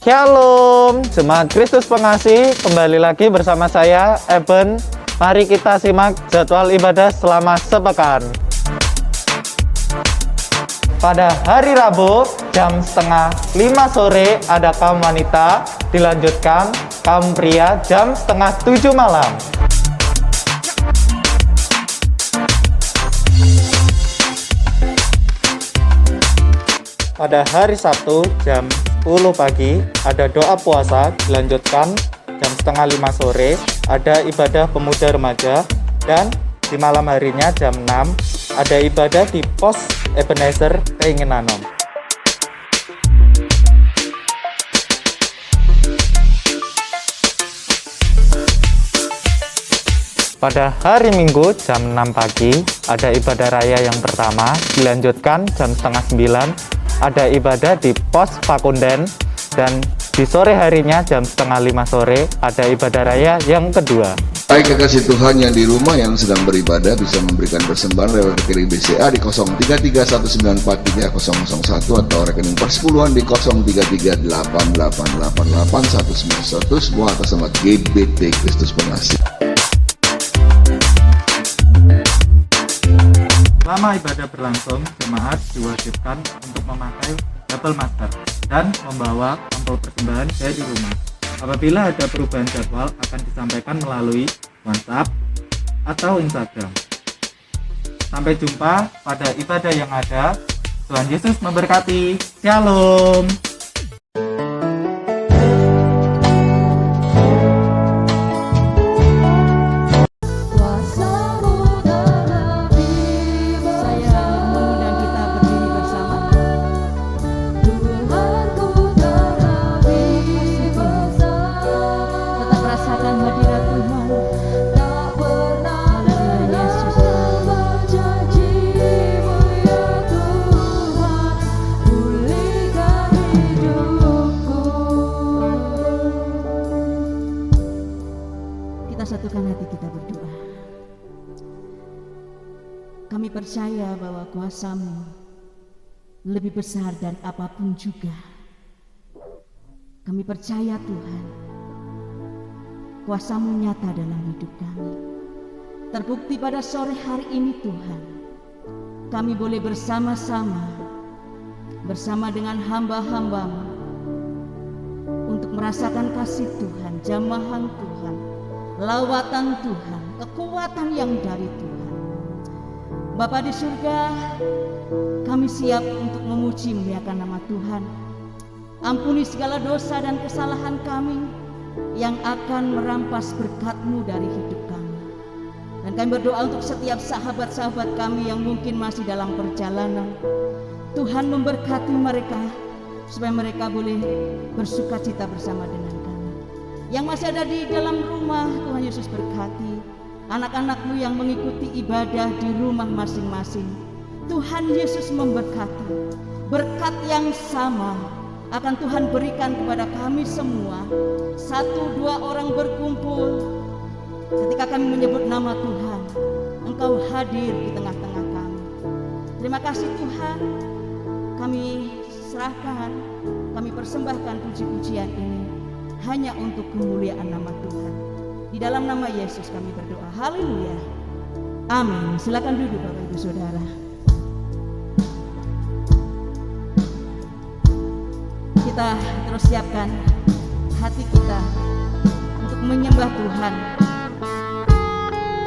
Shalom, Jemaat Kristus Pengasih, kembali lagi bersama saya, Eben. Mari kita simak jadwal ibadah selama sepekan. Pada hari Rabu, jam setengah 5 sore ada kaum wanita, dilanjutkan kaum pria jam setengah 7 malam. Pada hari Sabtu, jam 10 pagi ada doa puasa, dilanjutkan jam setengah 5 sore ada ibadah pemuda remaja, dan di malam harinya jam 6 ada ibadah di pos Ebenezer Keingenanom. Pada hari Minggu jam 6 pagi ada ibadah raya yang pertama, dilanjutkan jam setengah 9 ada ibadah di pos Pakunden, dan di sore harinya jam setengah 5 sore ada ibadah raya yang kedua. Baik kekasih Tuhan yang di rumah yang sedang beribadah bisa memberikan persembahan lewat rekening BCA di 0331943001 atau rekening persepuluhan di 0338888191 semua atas nama GBT Kristus Pengasih. Selama ibadah berlangsung, jemaat diwajibkan untuk memakai double masker dan membawa amplop persembahan dari rumah. Apabila ada perubahan jadwal akan disampaikan melalui WhatsApp atau Instagram. Sampai jumpa pada ibadah yang ada. Tuhan Yesus memberkati. Shalom. Satukan hati kita berdoa. Kami percaya bahwa kuasa-Mu lebih besar dari apapun juga. Kami percaya Tuhan, kuasa-Mu nyata dalam hidup kami. Terbukti pada sore hari ini Tuhan, kami boleh bersama-sama dengan hamba-hamba-Mu untuk merasakan kasih Tuhan, jamahan Tuhan, lawatan Tuhan, kekuatan yang dari Tuhan. Bapa di surga, kami siap untuk memuji memuliakan nama Tuhan. Ampuni segala dosa dan kesalahan kami yang akan merampas berkat-Mu dari hidup kami. Dan kami berdoa untuk setiap sahabat-sahabat kami yang mungkin masih dalam perjalanan. Tuhan memberkati mereka supaya mereka boleh bersukacita bersama dengan kami. Yang masih ada di dalam rumah, Tuhan Yesus berkati anak-anak-Mu yang mengikuti ibadah di rumah masing-masing. Tuhan Yesus memberkati. Berkat yang sama akan Tuhan berikan kepada kami semua. 1-2 orang berkumpul, ketika kami menyebut nama Tuhan, Engkau hadir di tengah-tengah kami. Terima kasih Tuhan, kami serahkan, kami persembahkan puji-pujian ini hanya untuk kemuliaan nama Tuhan. Di dalam nama Yesus kami berdoa. Haleluya. Amin. Silakan duduk Bapak Ibu Saudara. Kita terus siapkan hati kita untuk menyembah Tuhan.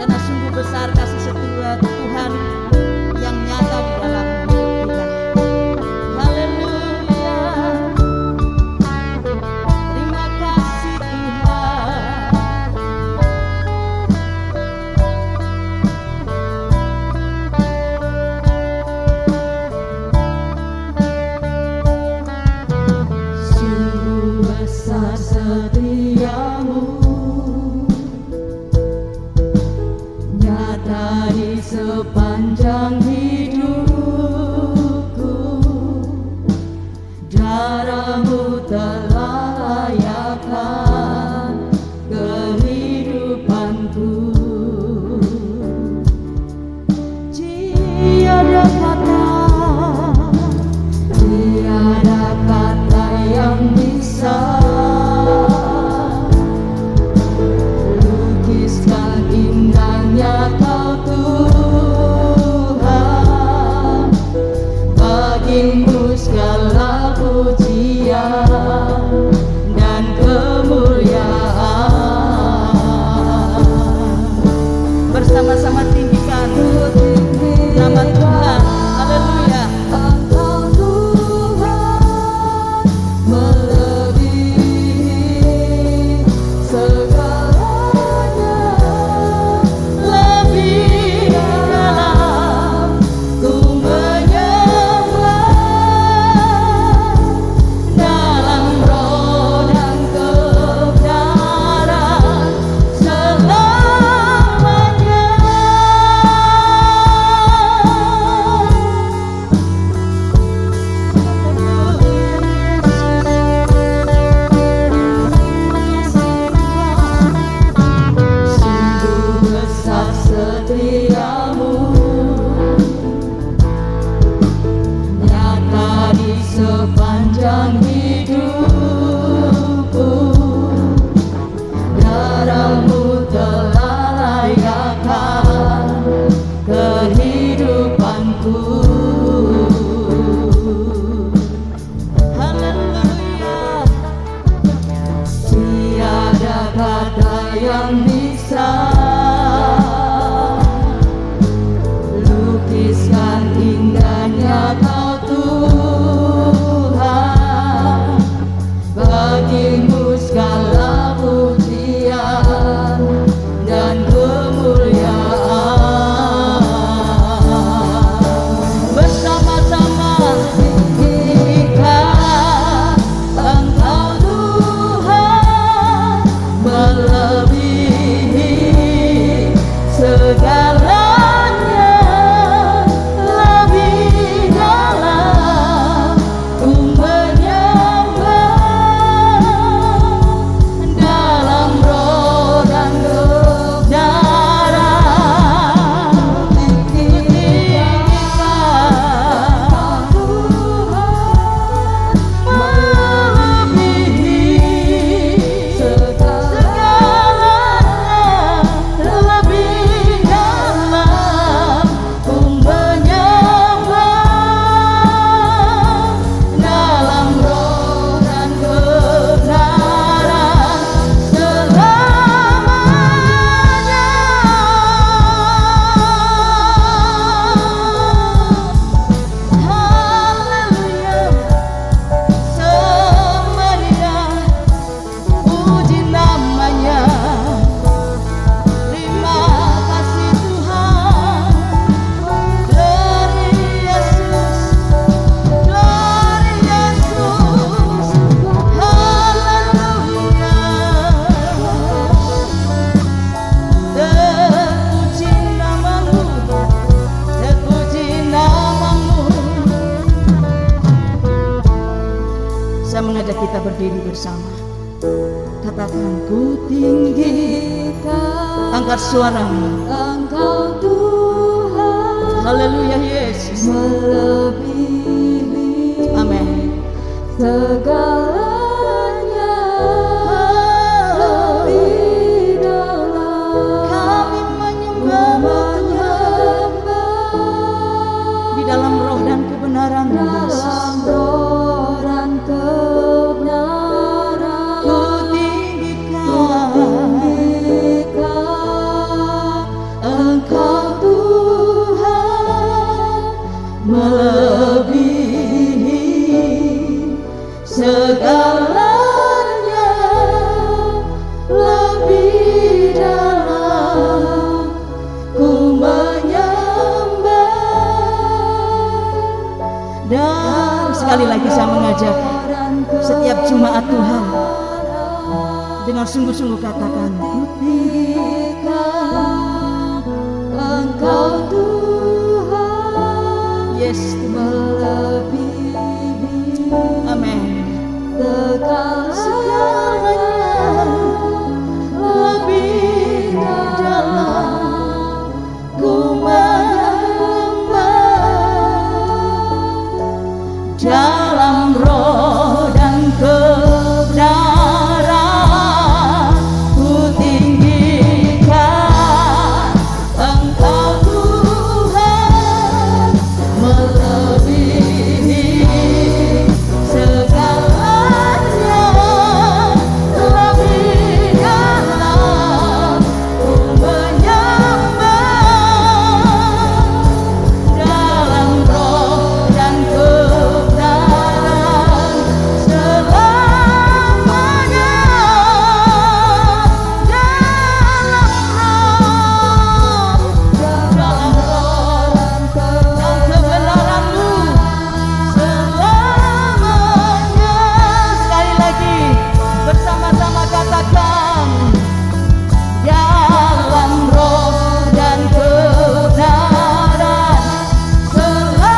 Karena sungguh besar kasih setia Tuhan yang nyata di dalam hidup kita. Sepanjang hidupku, darah-Mu telah layakkan kehidupanku. Tiada kata yang bisa yang bisa lukiskan indahnya Kau Tuhan. Bagimu segala pujian dan kemuliaan. Bersama-sama tinggikan Engkau Tuhan, melebihi segalanya, lebih dalam ku menyembah dalam roh dan kebenaran. Tinggikan Tuhan, melebihi segalanya, lebih dalam ku menyembah dalam roh dan kebenaran selamanya. Haleluya, semeriah puji namanya. Terima kasih Tuhan, glory Yesus, glory Yesus, haleluya. Terpuji namamu, terpuji namamu. Saya mengajak kita berdiri bersama. Katakan, ku tinggikan, angkat suaramu, Engkau Tuhan. Haleluya Yesus, melebihi, amin, segalanya, lebih dalam kami menyembah di dalam roh dan kebenaran Yesus. Dalam roh dan kebenaran ku tinggikan Engkau Tuhan, melebihi segalanya, lebih dalam ku menyembah. Dan sekali lagi saya mengajak setiap jemaat Tuhan dengan sungguh-sungguh katakan, ku tinggikan Engkau Tuhan, yes, melebihi, amin, segalanya, lebih dalam ku menyembah dalam roh dan kebenaran. Ku tinggikan Engkau Tuhan, melebihi segalanya, lebih dalam ku menyembah dalam roh dan kebenaran selamanya. Dalam roh dan kebenaran-Mu selamanya. Sekali lagi bersama-sama katakan, dalam roh dan kebenaran selamanya.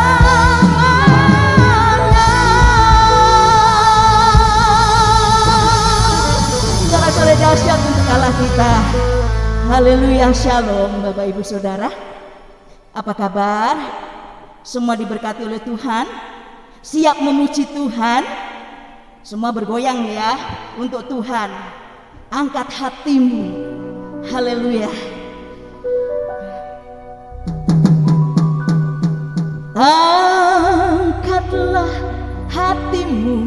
Saudara-saudara dahsyat untuk Allah kita. Haleluya, shalom Bapak Ibu Saudara. Apa kabar? Semua diberkati oleh Tuhan? Siap memuji Tuhan? Semua bergoyang ya untuk Tuhan. Angkat hatimu. Haleluya. Angkatlah hatimu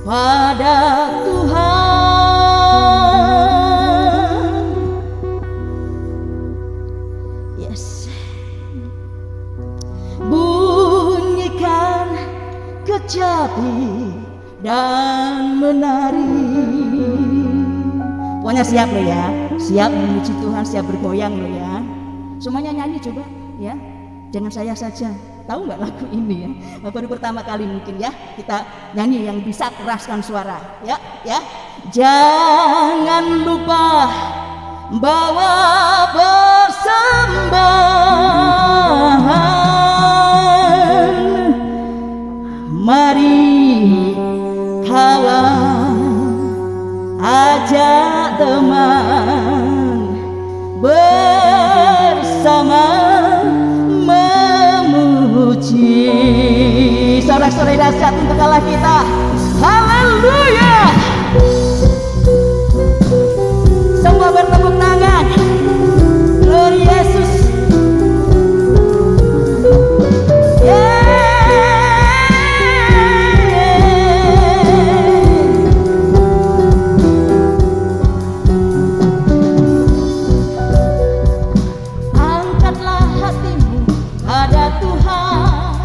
pada Tuhan. api dan menari. Pokoknya siap lo ya, siap memuji Tuhan, siap bergoyang lo ya. Semuanya nyanyi coba ya, jangan saya saja. Tahu nggak lagu ini ya? Baru pertama kali mungkin ya kita nyanyi yang bisa keraskan suara ya, ya. Jangan lupa bawa persembahan, mari kawan, ajak teman bersama memuji. Sorak-sorai dahsyat untuk Allah kita. Haleluya. Semua bertepuk tangan. Glory Yesus. Angkatlah hatimu pada Tuhan,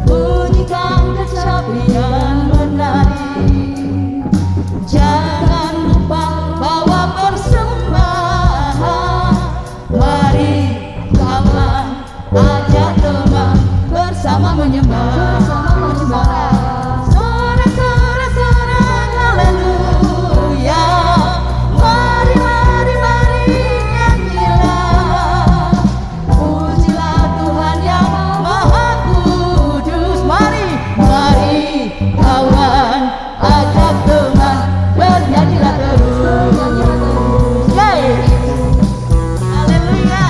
bunyikan kecapian menari. Jangan lupa bawa persembahan, mari kawan, ajak teman bersama menyembah. Sorak-sorak haleluya, mari mari mari nyanyilah, pujilah Tuhan yang Maha Kudus. Mari mari kawan, ajak teman bernyanyilah terus. Yeay. Haleluya.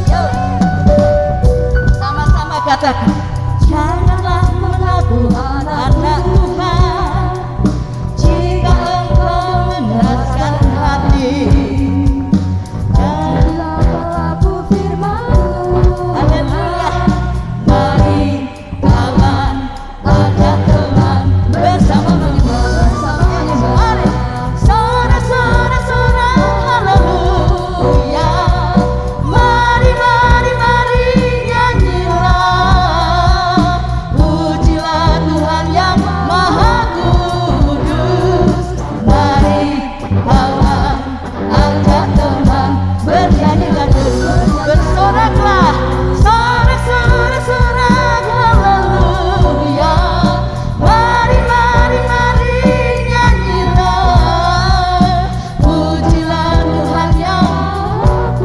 Yuk, sama-sama katakan, janganlah mengaku anak Tuhan jika engkau mengeraskan hati. Janganlah melaku firman-Mu. Haleluya. Mari kawan, ajak teman bersama menyembah. Mari sorak-sorak haleluya, mari mari mari nyanyilah, pujilah Tuhan yang Maha Kudus. Mari kawan, ajak teman bernyanyilah terus, bersoraklah, sorak haleluya, mari mari mari nyanyilah, pujilah Tuhan yang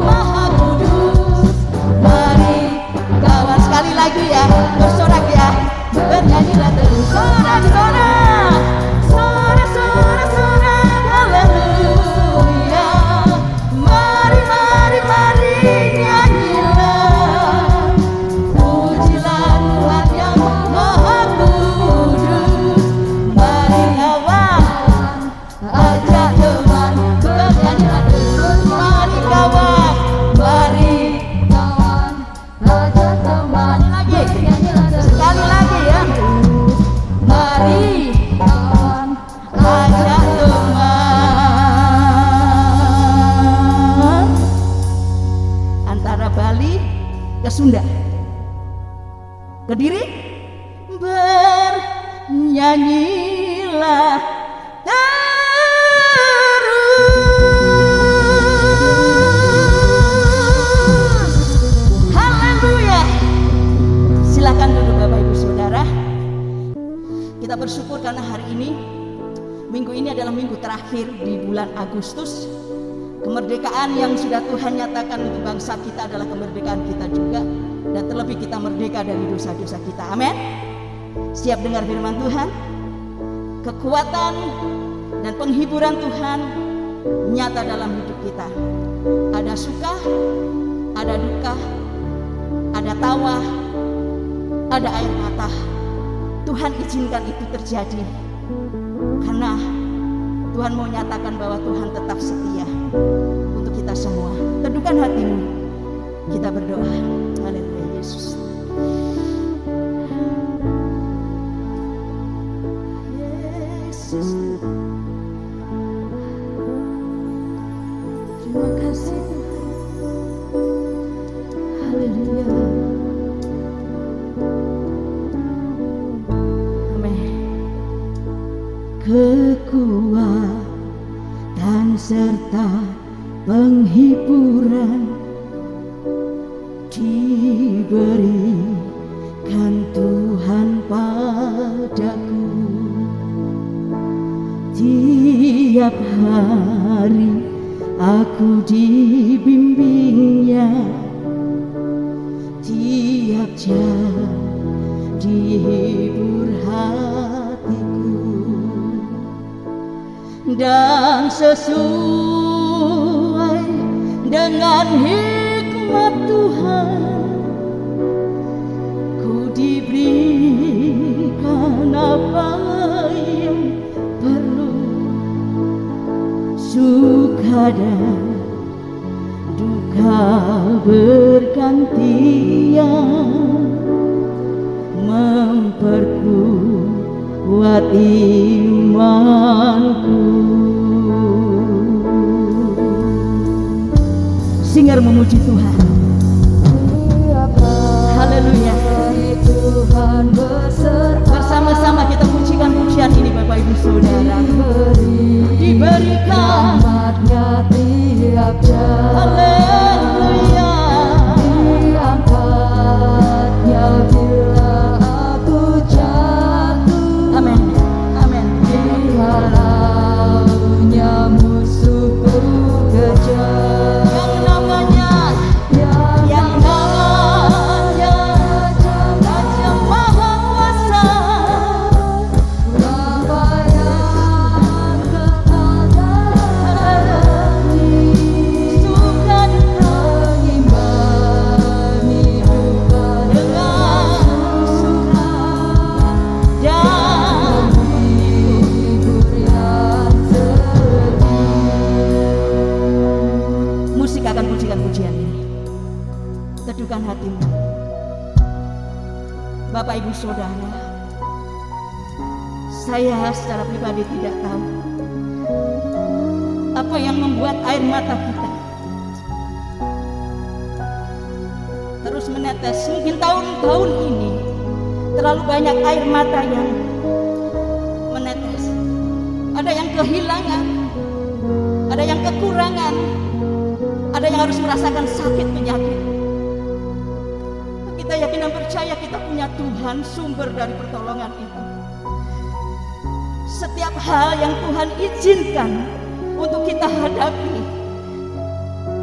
Maha Kudus. Mari kawan, sekali lagi ya, bersorak ya, bernyanyilah terus, sorak-sorak haleluya, mari mari mari nyanyilah, pujilah Tuhan yang Maha Kudus. Mari kawan, ajak teman bernyanyilah terus. Mari kawan, mari kawan, ajak teman lagi, sekali lagi ya. Mari kawan, ajak teman. Antara Bali ke Sunda, Kediri, bernyanyilah terus. Haleluya. Silakan duduk Bapak Ibu Saudara. Kita bersyukur karena hari ini, minggu ini adalah minggu terakhir di bulan Agustus. Kemerdekaan yang sudah Tuhan nyatakan untuk bangsa kita adalah kemerdekaan kita juga, dan terlebih kita merdeka dari dosa-dosa kita. Amin. Siap dengar firman Tuhan? Kekuatan dan penghiburan Tuhan nyata dalam hidup kita. Ada suka, ada duka, ada tawa, ada air mata. Tuhan izinkan itu terjadi karena Tuhan mau nyatakan bahwa Tuhan tetap setia untuk kita semua. Teduhkan hatimu, kita berdoa. Haleluya Yesus. Terima kasih Tuhan. Haleluya. Amin. Kekuatan serta penghiburan diberikan Tuhan padaku. Tiap hari aku dibimbingnya, tiap jam dihibur hatiku, dan sesuai dengan hikmat Tuhan ku diberikan apa yang perlu. Suka dan duka bergantian memperkuat imanku. Singer memuji Tuhan. Haleluya. Tuhan bersama-sama kita pujikan pujian ini Bapak Ibu Saudara. Diberikan rahmatnya tiap jam. Haleluya. Diangkatnya bila aku jatuh. Amin. Amin. Dihalaunya musuhku kejar. Teduhkan hatimu. Bapak Ibu Saudara, saya secara pribadi tidak tahu apa yang membuat air mata kita terus menetes. Mungkin tahun-tahun ini terlalu banyak air mata yang menetes. Ada yang kehilangan, ada yang kekurangan, ada yang harus merasakan sakit penyakit. Kita yakin dan percaya kita punya Tuhan, sumber dari pertolongan itu. Setiap hal yang Tuhan izinkan untuk kita hadapi,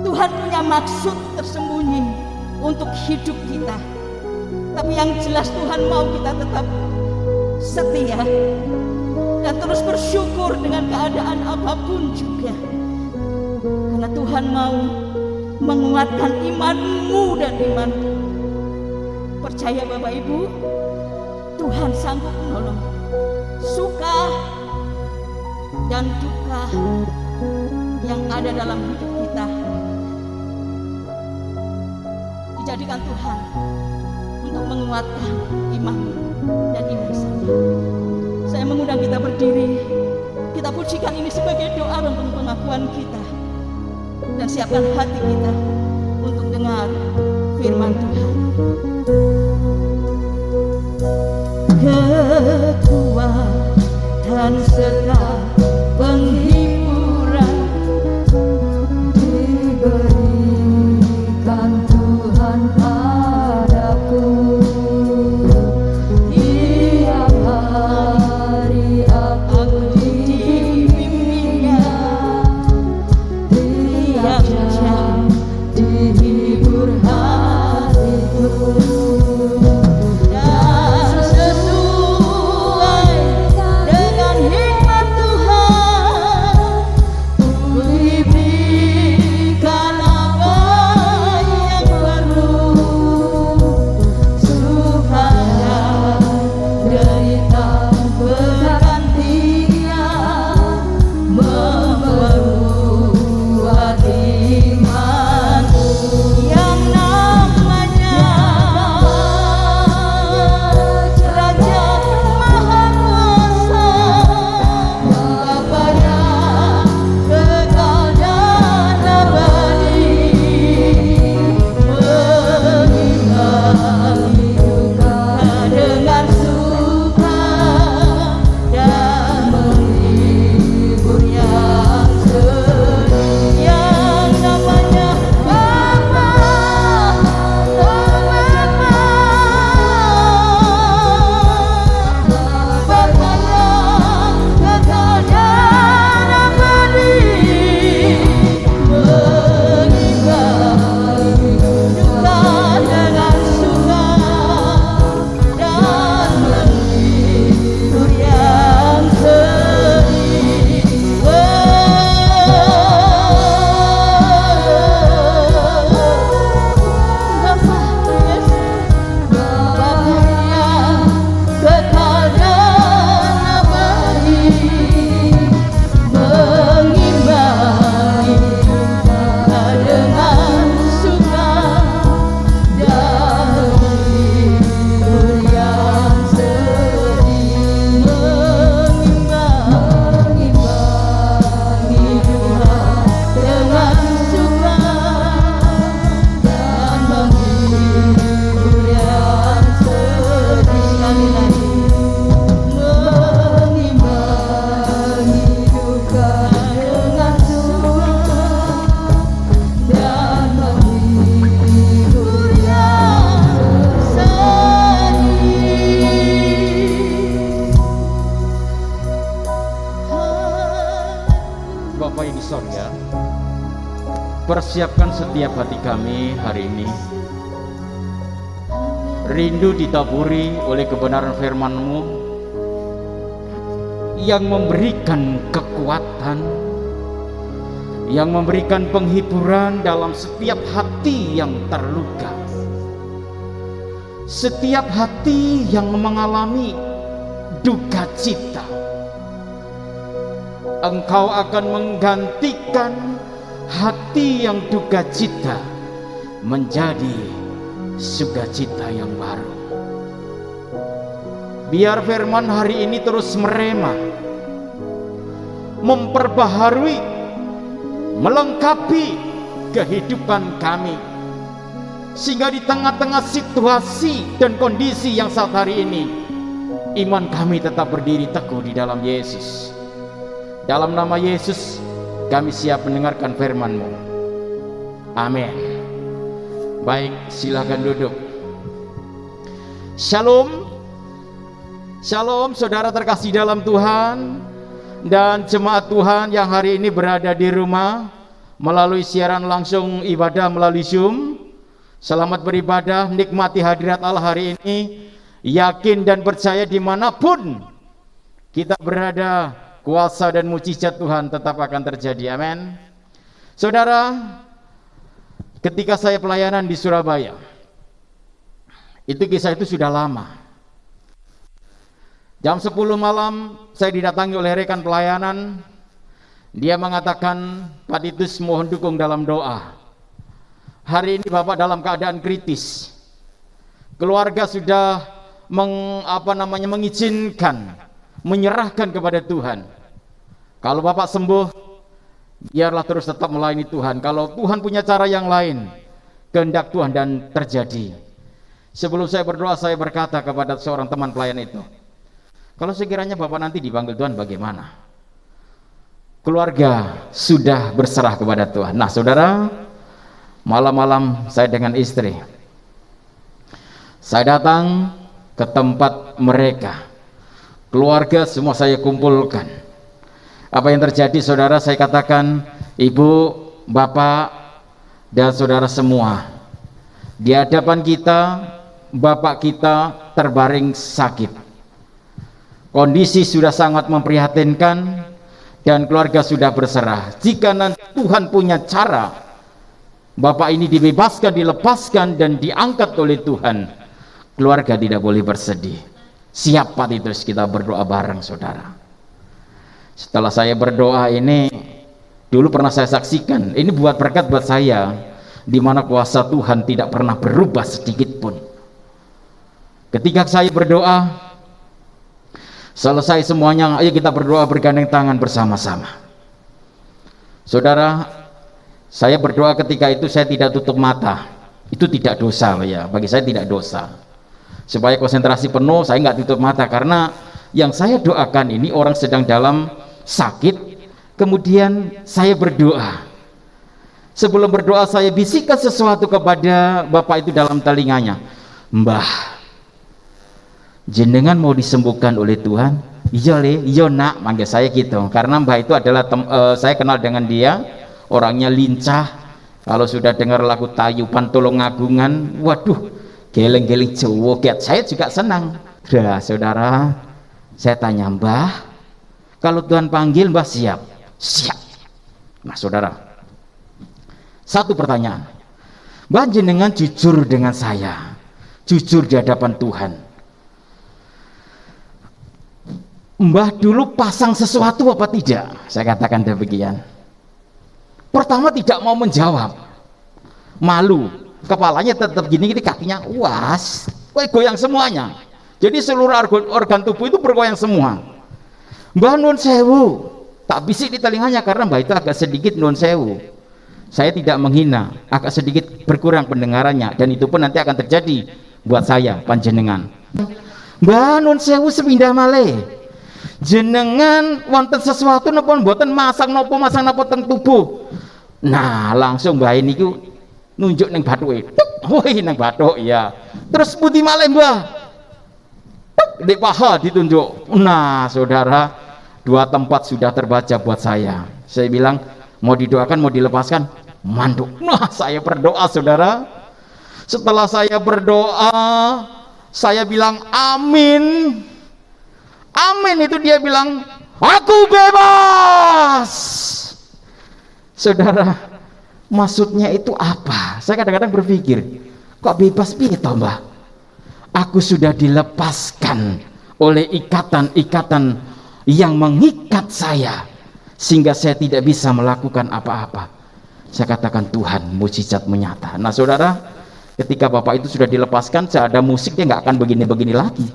Tuhan punya maksud tersembunyi untuk hidup kita. Tapi yang jelas Tuhan mau kita tetap setia dan terus bersyukur dengan keadaan apapun juga. Karena Tuhan mau menguatkan imanmu dan imanku. Percaya Bapak Ibu, Tuhan sanggup menolong. Suka dan duka yang ada dalam hidup kita dijadikan Tuhan untuk menguatkan iman dan iman saya. Saya mengundang kita berdiri, kita pujikan ini sebagai doa dan pengakuan kita, dan siapkan hati kita untuk dengar firman Tuhan. Kekuatan serta penghiburan diberikan Tuhan padaku. Tiap hari aku dibimbingnya, tiap jam dihibur hatiku. Sesuai dengan hikmat Tuhan saya, persiapkan setiap hati kami hari ini, rindu ditaburi oleh kebenaran firman-Mu yang memberikan kekuatan, yang memberikan penghiburan dalam setiap hati yang terluka, setiap hati yang mengalami duka cita. Engkau akan menggantikan hati yang duka cita menjadi sukacita yang baru. Biar firman hari ini terus merema, memperbaharui, melengkapi kehidupan kami, sehingga di tengah-tengah situasi dan kondisi yang saat hari ini, iman kami tetap berdiri teguh di dalam Yesus. Dalam nama Yesus kami siap mendengarkan firman-Mu. Amin. Baik, silakan duduk. Shalom. Shalom saudara terkasih dalam Tuhan dan jemaat Tuhan yang hari ini berada di rumah melalui siaran langsung ibadah melalui Zoom. Selamat beribadah, nikmati hadirat Allah hari ini. Yakin dan percaya dimanapun kita berada, kuasa dan mujizat Tuhan tetap akan terjadi. Amin. Saudara, ketika saya pelayanan di Surabaya, kisah itu sudah lama. Jam 10 malam saya didatangi oleh rekan pelayanan. Dia mengatakan, Pak Titus mohon dukung dalam doa. Hari ini Bapak dalam keadaan kritis. Keluarga sudah mengizinkan, menyerahkan kepada Tuhan. Kalau Bapak sembuh, biarlah terus tetap melayani Tuhan. Kalau Tuhan punya cara yang lain, kehendak Tuhan dan terjadi. Sebelum saya berdoa, saya berkata kepada seorang teman pelayan itu, kalau sekiranya Bapak nanti dipanggil Tuhan bagaimana? Keluarga sudah berserah kepada Tuhan. Nah saudara, malam-malam saya dengan istri, saya datang ke tempat mereka. Keluarga semua saya kumpulkan. Apa yang terjadi saudara? Saya katakan, ibu, bapak, dan saudara semua, di hadapan kita, bapak kita terbaring sakit. Kondisi sudah sangat memprihatinkan dan keluarga sudah berserah. Jika nanti Tuhan punya cara, bapak ini dibebaskan, dilepaskan, dan diangkat oleh Tuhan, keluarga tidak boleh bersedih. Siap Pak Titus, kita berdoa bareng saudara. Setelah saya berdoa ini, dulu pernah saya saksikan, ini buat berkat buat saya, di mana kuasa Tuhan tidak pernah berubah sedikit pun. Ketika saya berdoa, selesai semuanya, ayo kita berdoa bergandeng tangan bersama-sama. Saudara, saya berdoa ketika itu saya tidak tutup mata. Itu tidak dosa ya, bagi saya tidak dosa. Supaya konsentrasi penuh, saya nggak tutup mata, karena yang saya doakan ini orang sedang dalam sakit. Kemudian saya berdoa. Sebelum berdoa saya bisikkan sesuatu kepada bapak itu dalam telinganya. Mbah, jenengan mau disembuhkan oleh Tuhan? Iya le, iya nak, manggil saya gitu. Karena mbah itu adalah saya kenal dengan dia, orangnya lincah. Kalau sudah dengar lagu Tayuban Tulungagungan, waduh, geleng-geleng Jawa, saya juga senang. Dah saudara, saya tanya, mbah, kalau Tuhan panggil mbah siap? Siap. Nah saudara, satu pertanyaan, mbah jenengan jujur dengan saya, jujur di hadapan Tuhan, mbah dulu pasang sesuatu apa tidak? Saya katakan demikian. Pertama tidak mau menjawab, malu, kepalanya tetap gini, kakinya was, goyang semuanya. Jadi seluruh organ tubuh itu bergoyang semua. Mbah nun sewu, tak bisik di telinganya karena mbah itu agak sedikit nun sewu. Saya tidak menghina, agak sedikit berkurang pendengarannya, dan itu pun nanti akan terjadi buat saya panjenengan. Mbah nun sewu sepindah malih, jenengan wonten sesuatu napa mboten masang napa teng tubuh. Nah langsung mbah ini ku nunjuk neng bathuke. Woi neng bathuk ya. Terus pundi malih mbah? Di paha ditunjuk. Nah saudara, dua tempat sudah terbaca buat saya. Saya bilang, Mau didoakan, mau dilepaskan, manduk. Nah, saya berdoa, saudara. Setelah saya berdoa, saya bilang amin. Amin itu dia bilang, aku bebas. Saudara, maksudnya itu apa? Saya kadang-kadang berpikir, kok bebas piye toh, Mbah? Aku sudah dilepaskan oleh ikatan-ikatan yang mengikat saya, sehingga saya tidak bisa melakukan apa-apa. Saya katakan, Tuhan, mukjizat menyata. Nah, saudara, ketika Bapak itu sudah dilepaskan, saya ada musik, dia nggak akan begini-begini lagi,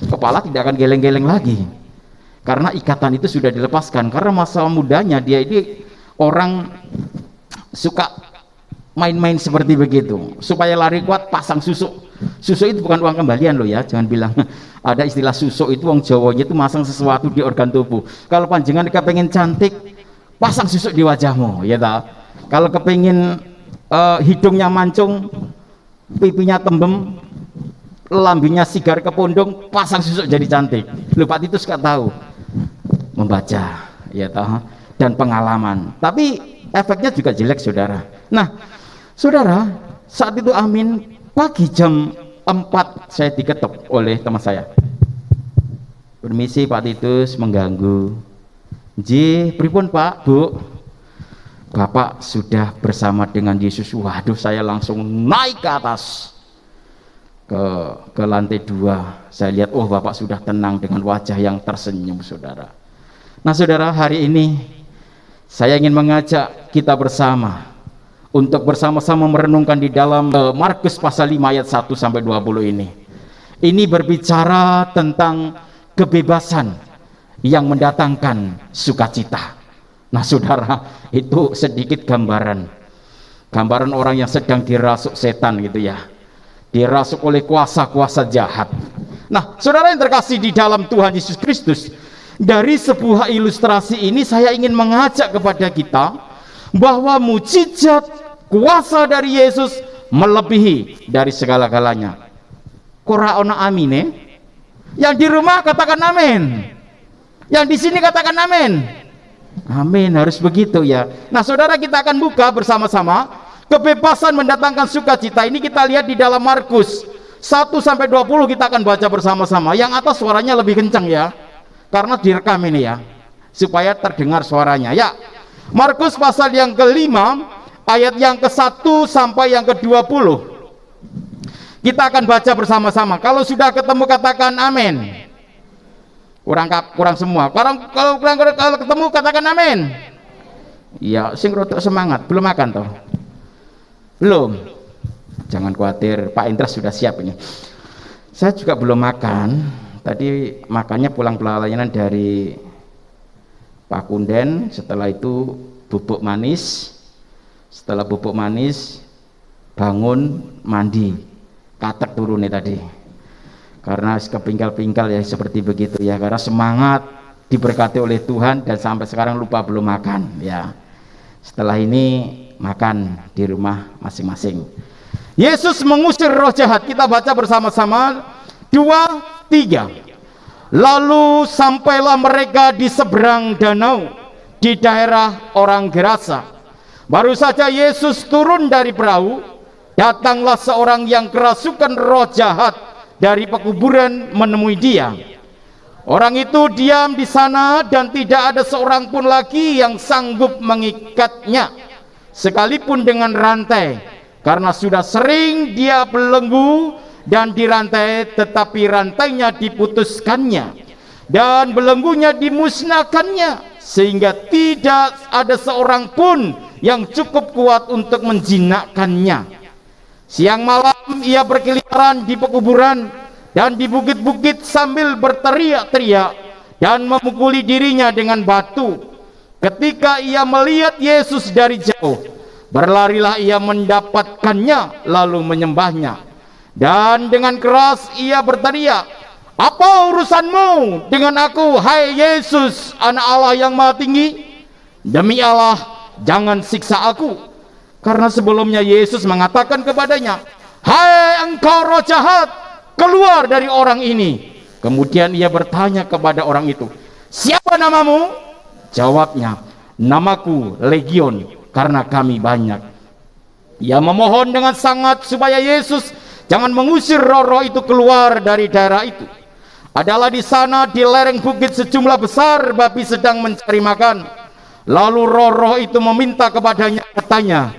kepala tidak akan geleng-geleng lagi, karena ikatan itu sudah dilepaskan. Karena masa mudanya dia ini orang suka main-main seperti begitu, supaya lari kuat pasang susuk. Susuk itu bukan uang kembalian loh ya, jangan bilang ada istilah susuk itu wong Jawanya itu masang sesuatu di organ tubuh. Kalau panjenengan kepengen cantik, pasang susuk di wajahmu, ya tak? Kalau kepengen hidungnya mancung, pipinya tembem, lambinya sigar ke pundung, pasang susuk jadi cantik. Lupa itu suka tahu membaca, ya tak? Dan pengalaman. Tapi efeknya juga jelek, saudara. Nah, saudara, saat itu amin. Pagi jam 4 saya diketok oleh teman saya. Permisi Pak Titus, mengganggu. Pripun Pak, Bu? Bapak sudah bersama dengan Yesus. Waduh, saya langsung naik ke atas ke lantai 2. Saya lihat, oh Bapak sudah tenang dengan wajah yang tersenyum, saudara. Nah, saudara, hari ini saya ingin mengajak kita bersama untuk bersama-sama merenungkan di dalam Markus pasal 5 ayat 1 sampai 20 ini. Ini berbicara tentang kebebasan yang mendatangkan sukacita. Nah, saudara, itu sedikit gambaran orang yang sedang dirasuk setan gitu ya, dirasuk oleh kuasa-kuasa jahat. Nah, saudara yang terkasih di dalam Tuhan Yesus Kristus, dari sebuah ilustrasi ini saya ingin mengajak kepada kita bahwa mukjizat kuasa dari Yesus melebihi dari segala-galanya. Kora ono amine? Yang di rumah katakan amin. Yang di sini katakan amin. Amin, harus begitu ya. Nah, saudara, kita akan buka bersama-sama kebebasan mendatangkan sukacita. Ini kita lihat di dalam Markus 1 sampai 20, kita akan baca bersama-sama. Yang atas suaranya lebih kencang ya, karena direkam ini ya, supaya terdengar suaranya. Ya, Markus pasal yang ke-5 ayat yang ke-1 sampai yang ke-20. Kita akan baca bersama-sama. Kalau sudah ketemu katakan amin. Kurang semua. Kalau ketemu katakan amin. Ya, sing rotok semangat. Belum makan toh? Belum. Jangan khawatir, Pak Indra sudah siap ini. Saya juga belum makan. Tadi makannya pulang pelayanan dari Pak Kunden. Setelah itu bubuk manis. Setelah bubuk manis bangun mandi, katek turun nih tadi, karena kepingkal-pingkal ya seperti begitu ya, karena semangat diberkati oleh Tuhan dan sampai sekarang lupa belum makan ya. Setelah ini makan di rumah masing-masing. Yesus mengusir roh jahat. Kita baca bersama-sama 2, 3. Lalu sampailah mereka di seberang danau di daerah orang Gerasa. Baru saja Yesus turun dari perahu, datanglah seorang yang kerasukan roh jahat dari pekuburan menemui dia. Orang itu diam di sana dan tidak ada seorang pun lagi yang sanggup mengikatnya, sekalipun dengan rantai, karena sudah sering dia belenggu dan dirantai, tetapi rantainya diputuskannya dan belenggunya dimusnahkannya, sehingga tidak ada seorang pun yang cukup kuat untuk menjinakkannya. Siang malam ia berkeliaran di pekuburan dan di bukit-bukit sambil berteriak-teriak dan memukuli dirinya dengan batu. Ketika ia melihat Yesus dari jauh, berlarilah ia mendapatkannya lalu menyembahnya. Dan dengan keras ia berteriak, "Apa urusanmu dengan aku, hai Yesus, Anak Allah yang Maha Tinggi? Demi Allah, jangan siksa aku." Karena sebelumnya Yesus mengatakan kepadanya, "Hai engkau roh jahat, keluar dari orang ini." Kemudian ia bertanya kepada orang itu, "Siapa namamu?" Jawabnya, namaku Legion, karena kami banyak. Ia memohon dengan sangat supaya Yesus jangan mengusir roh-roh itu keluar dari daerah itu. Adalah di sana di lereng bukit sejumlah besar babi sedang mencari makan. Lalu roh-roh itu meminta kepadanya, katanya,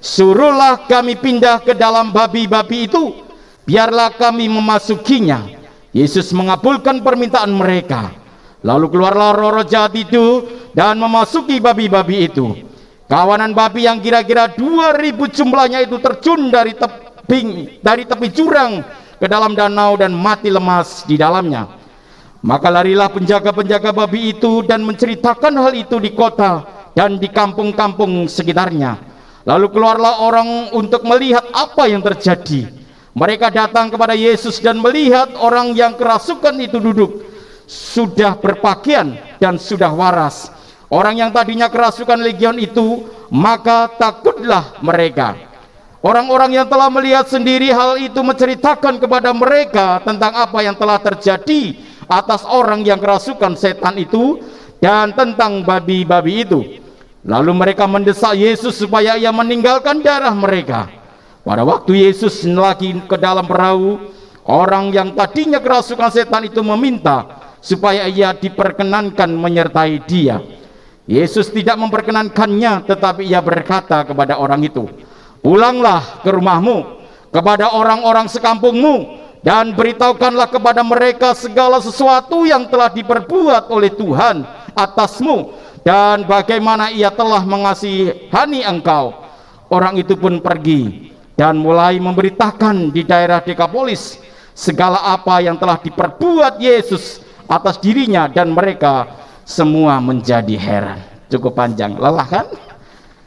suruhlah kami pindah ke dalam babi-babi itu, biarlah kami memasukinya. Yesus mengabulkan permintaan mereka. Lalu keluarlah roh-roh jahat itu dan memasuki babi-babi itu. Kawanan babi yang kira-kira 2000 jumlahnya itu terjun dari tepi jurang ke dalam danau dan mati lemas di dalamnya. Maka larilah penjaga-penjaga babi itu dan menceritakan hal itu di kota dan di kampung-kampung sekitarnya. Lalu keluarlah orang untuk melihat apa yang terjadi. Mereka datang kepada Yesus dan melihat orang yang kerasukan itu duduk, sudah berpakaian dan sudah waras. Orang yang tadinya kerasukan legion itu, maka takutlah mereka. Orang-orang yang telah melihat sendiri hal itu menceritakan kepada mereka tentang apa yang telah terjadi atas orang yang kerasukan setan itu dan tentang babi-babi itu. Lalu mereka mendesak Yesus supaya ia meninggalkan daerah mereka. Pada waktu Yesus lagi ke dalam perahu, orang yang tadinya kerasukan setan itu meminta supaya ia diperkenankan menyertai dia. Yesus tidak memperkenankannya, tetapi ia berkata kepada orang itu, pulanglah ke rumahmu, kepada orang-orang sekampungmu, dan beritahukanlah kepada mereka segala sesuatu yang telah diperbuat oleh Tuhan atasmu, dan bagaimana ia telah mengasihani engkau. Orang itu pun pergi dan mulai memberitakan di daerah Dekapolis segala apa yang telah diperbuat Yesus atas dirinya, dan mereka semua menjadi heran. Cukup panjang, lelah kan?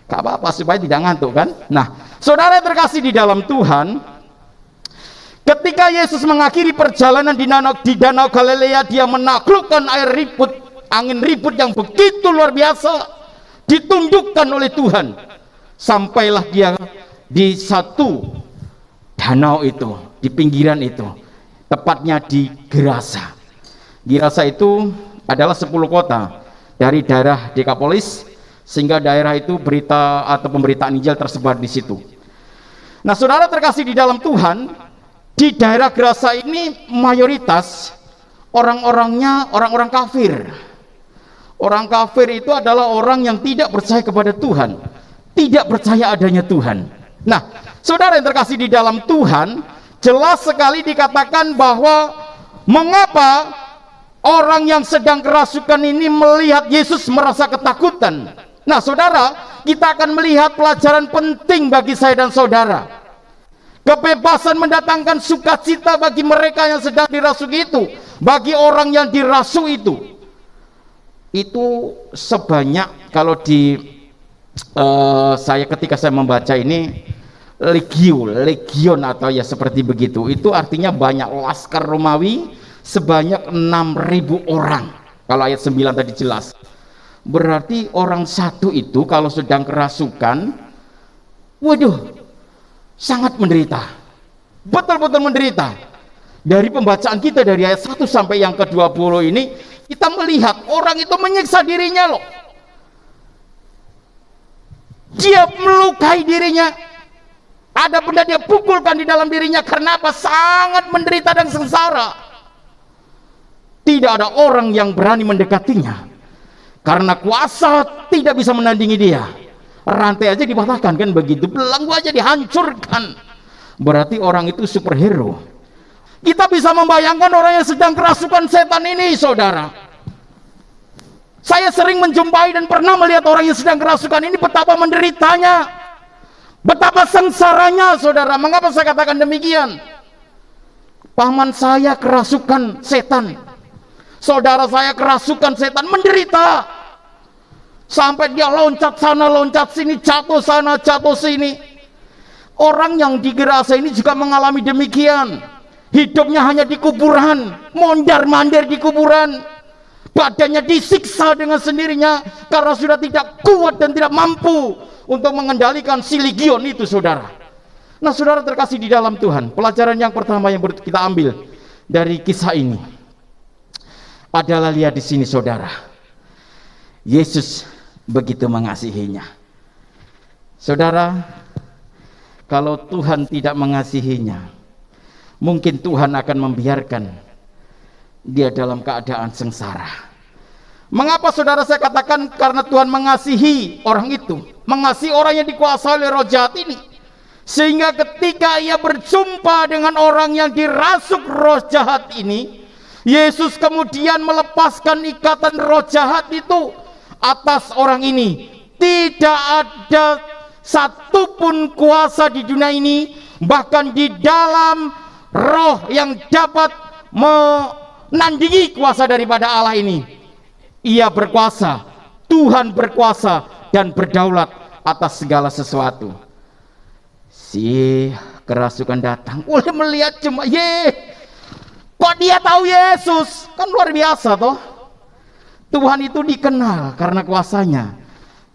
Gak apa-apa supaya tidak ngantuk kan? Nah, saudara terkasih di dalam Tuhan, ketika Yesus mengakhiri perjalanan di danau Galilea, dia menaklukkan angin ribut yang begitu luar biasa, ditundukkan oleh Tuhan. Sampailah dia di satu danau itu, di pinggiran itu, tepatnya di Gerasa. Gerasa itu adalah 10 kota dari daerah Dekapolis, sehingga daerah itu berita atau pemberitaan Injil tersebar di situ. Nah, saudara terkasih di dalam Tuhan, di daerah Gerasa ini mayoritas orang-orangnya orang-orang kafir. Orang kafir itu adalah orang yang tidak percaya kepada Tuhan, tidak percaya adanya Tuhan. Nah, saudara yang terkasih di dalam Tuhan, jelas sekali dikatakan bahwa mengapa orang yang sedang kerasukan ini melihat Yesus merasa ketakutan. Nah, saudara, kita akan melihat pelajaran penting bagi saya dan saudara. Kebebasan mendatangkan sukacita bagi mereka yang sedang dirasuki itu, bagi orang yang dirasu itu sebanyak, kalau di ketika saya membaca ini, legion atau ya seperti begitu, itu artinya banyak. Laskar Romawi sebanyak 6.000 orang. Kalau ayat 9 tadi jelas, berarti orang satu itu kalau sedang kerasukan, waduh, sangat menderita, betul-betul menderita. Dari pembacaan kita dari ayat 1 sampai yang ke-20 ini, kita melihat orang itu menyiksa dirinya loh. Dia melukai dirinya, ada benda dia pukulkan di dalam dirinya. Karena apa? Sangat menderita dan sengsara. Tidak ada orang yang berani mendekatinya, karena kuasa tidak bisa menandingi dia. Rantai aja dipatahkan kan begitu, belenggu aja dihancurkan. Berarti orang itu superhero. Kita bisa membayangkan orang yang sedang kerasukan setan ini, saudara. Saya sering menjumpai dan pernah melihat orang yang sedang kerasukan ini, betapa menderitanya, betapa sengsaranya, saudara. Mengapa saya katakan demikian? Paman saya kerasukan setan, saudara saya kerasukan setan, menderita. Sampai dia loncat sana, loncat sini, jatuh sana, jatuh sini. Orang yang di Gerasa ini juga mengalami demikian. Hidupnya hanya di kuburan, mondar-mandir di kuburan. Badannya disiksa dengan sendirinya karena sudah tidak kuat dan tidak mampu untuk mengendalikan si legion itu, saudara. Nah, saudara terkasih di dalam Tuhan, pelajaran yang pertama yang kita ambil dari kisah ini adalah, lihat di sini, saudara. Yesus begitu mengasihinya. Saudara, kalau Tuhan tidak mengasihinya, mungkin Tuhan akan membiarkan dia dalam keadaan sengsara. Mengapa saudara saya katakan? Karena Tuhan mengasihi orang itu, mengasihi orang yang dikuasai oleh roh jahat ini, sehingga ketika ia berjumpa dengan orang yang dirasuk roh jahat ini, Yesus kemudian melepaskan ikatan roh jahat itu atas orang ini. Tidak ada satupun kuasa di dunia ini, bahkan di dalam roh, yang dapat menandingi kuasa daripada Allah ini. Ia berkuasa, Tuhan berkuasa dan berdaulat atas segala sesuatu. Si kerasukan datang, oleh melihat jemaat, kok dia tahu Yesus? Kan luar biasa toh. Tuhan itu dikenal karena kuasanya.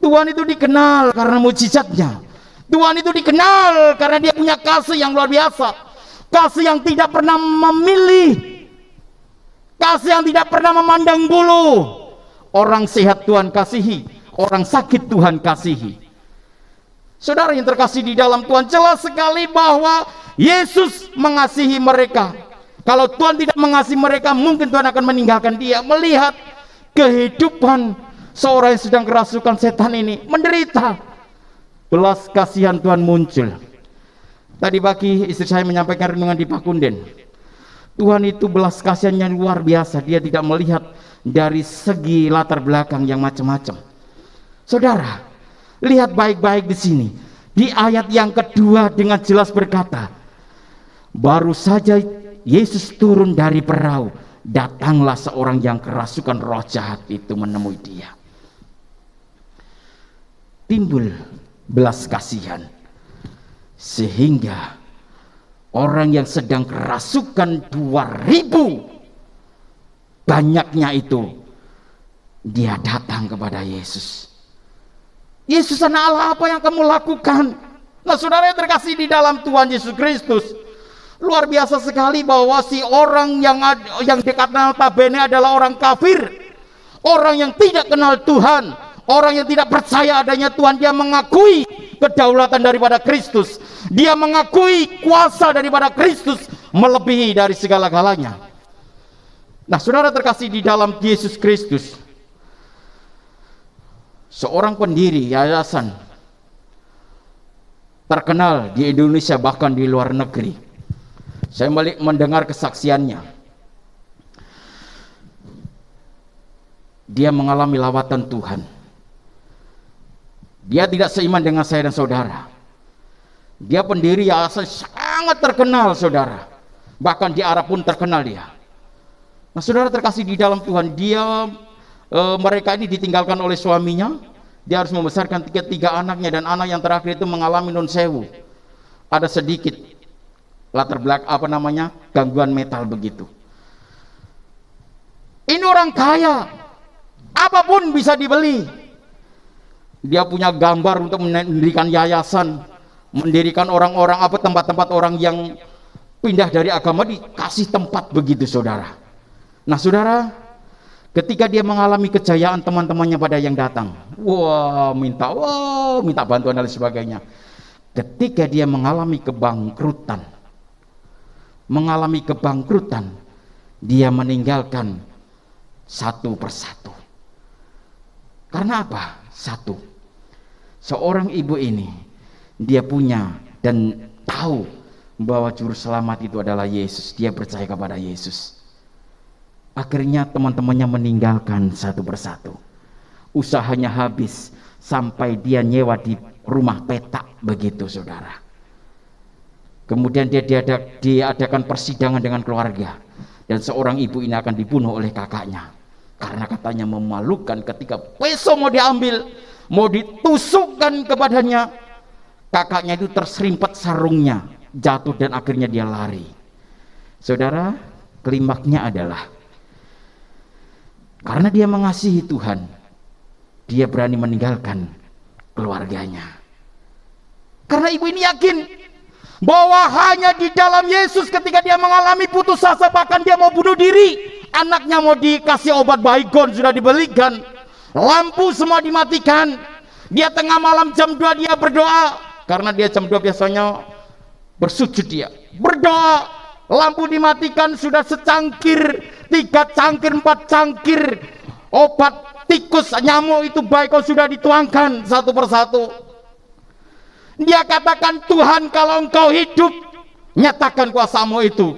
Tuhan itu dikenal karena mujizatnya. Tuhan itu dikenal karena dia punya kasih yang luar biasa. Kasih yang tidak pernah memilih, kasih yang tidak pernah memandang bulu. Orang sehat Tuhan kasihi, orang sakit Tuhan kasihi. Saudara yang terkasih di dalam Tuhan, jelas sekali bahwa Yesus mengasihi mereka. Kalau Tuhan tidak mengasihi mereka, mungkin Tuhan akan meninggalkan dia. Melihat kehidupan seorang yang sedang kerasukan setan ini menderita, belas kasihan Tuhan muncul. Tadi pagi istri saya menyampaikan renungan di Pakunden. Tuhan itu belas kasihannya luar biasa. Dia tidak melihat dari segi latar belakang yang macam-macam. Saudara, lihat baik-baik di sini. Di ayat yang kedua dengan jelas berkata, baru saja Yesus turun dari perahu, datanglah seorang yang kerasukan roh jahat itu menemui dia. Timbul belas kasihan, sehingga orang yang sedang kerasukan 2000 banyaknya itu, dia datang kepada Yesus. Yesus, anak Allah, apa yang kamu lakukan? Nah saudara yang terkasih di dalam Tuhan Yesus Kristus, luar biasa sekali bahwa si orang yang dekat notabene adalah orang kafir, orang yang tidak kenal Tuhan, orang yang tidak percaya adanya Tuhan. Dia mengakui kedaulatan daripada Kristus, dia mengakui kuasa daripada Kristus melebihi dari segala-galanya. Nah saudara terkasih di dalam Yesus Kristus, seorang pendiri yayasan terkenal di Indonesia bahkan di luar negeri, saya mendengar kesaksiannya. Dia mengalami lawatan Tuhan. Dia tidak seiman dengan saya dan saudara. Dia pendiri yayasan sangat terkenal saudara, bahkan di Arab pun terkenal dia. Nah saudara terkasih di dalam Tuhan, mereka ini ditinggalkan oleh suaminya. Dia harus membesarkan tiga anaknya, dan anak yang terakhir itu mengalami nun sewu, ada sedikit latar belakang gangguan mental begitu. Ini orang kaya, apapun bisa dibeli. Dia punya gambar untuk mendirikan yayasan, mendirikan orang-orang tempat-tempat orang yang pindah dari agama, dikasih tempat begitu saudara. Nah saudara, ketika dia mengalami kejayaan, teman-temannya pada yang datang, minta bantuan dan sebagainya. Ketika dia mengalami kebangkrutan, dia meninggalkan satu persatu. Karena apa? Satu, seorang ibu ini, dia punya dan tahu bahwa juru selamat itu adalah Yesus. Dia percaya kepada Yesus. Akhirnya teman-temannya meninggalkan satu persatu. Usahanya habis sampai dia nyewa di rumah petak begitu saudara. Kemudian dia diadakan persidangan dengan keluarga, dan seorang ibu ini akan dibunuh oleh kakaknya karena katanya memalukan. Ketika pisau mau diambil, mau ditusukkan kepadanya, kakaknya itu terserimpet sarungnya, jatuh dan akhirnya dia lari. Saudara, klimaknya adalah karena dia mengasihi Tuhan, dia berani meninggalkan keluarganya. Karena ibu ini yakin bahwa hanya di dalam Yesus, ketika dia mengalami putus asa, bahkan dia mau bunuh diri, anaknya mau dikasih obat baygon sudah dibelikan, lampu semua dimatikan. Dia tengah malam jam 2 dia berdoa, karena dia jam 2 biasanya bersujud, dia berdoa, lampu dimatikan, sudah secangkir, 3 cangkir, 4 cangkir obat tikus nyamuk itu baik kau sudah dituangkan satu persatu. Dia katakan, Tuhan kalau engkau hidup, nyatakan kuasamu itu.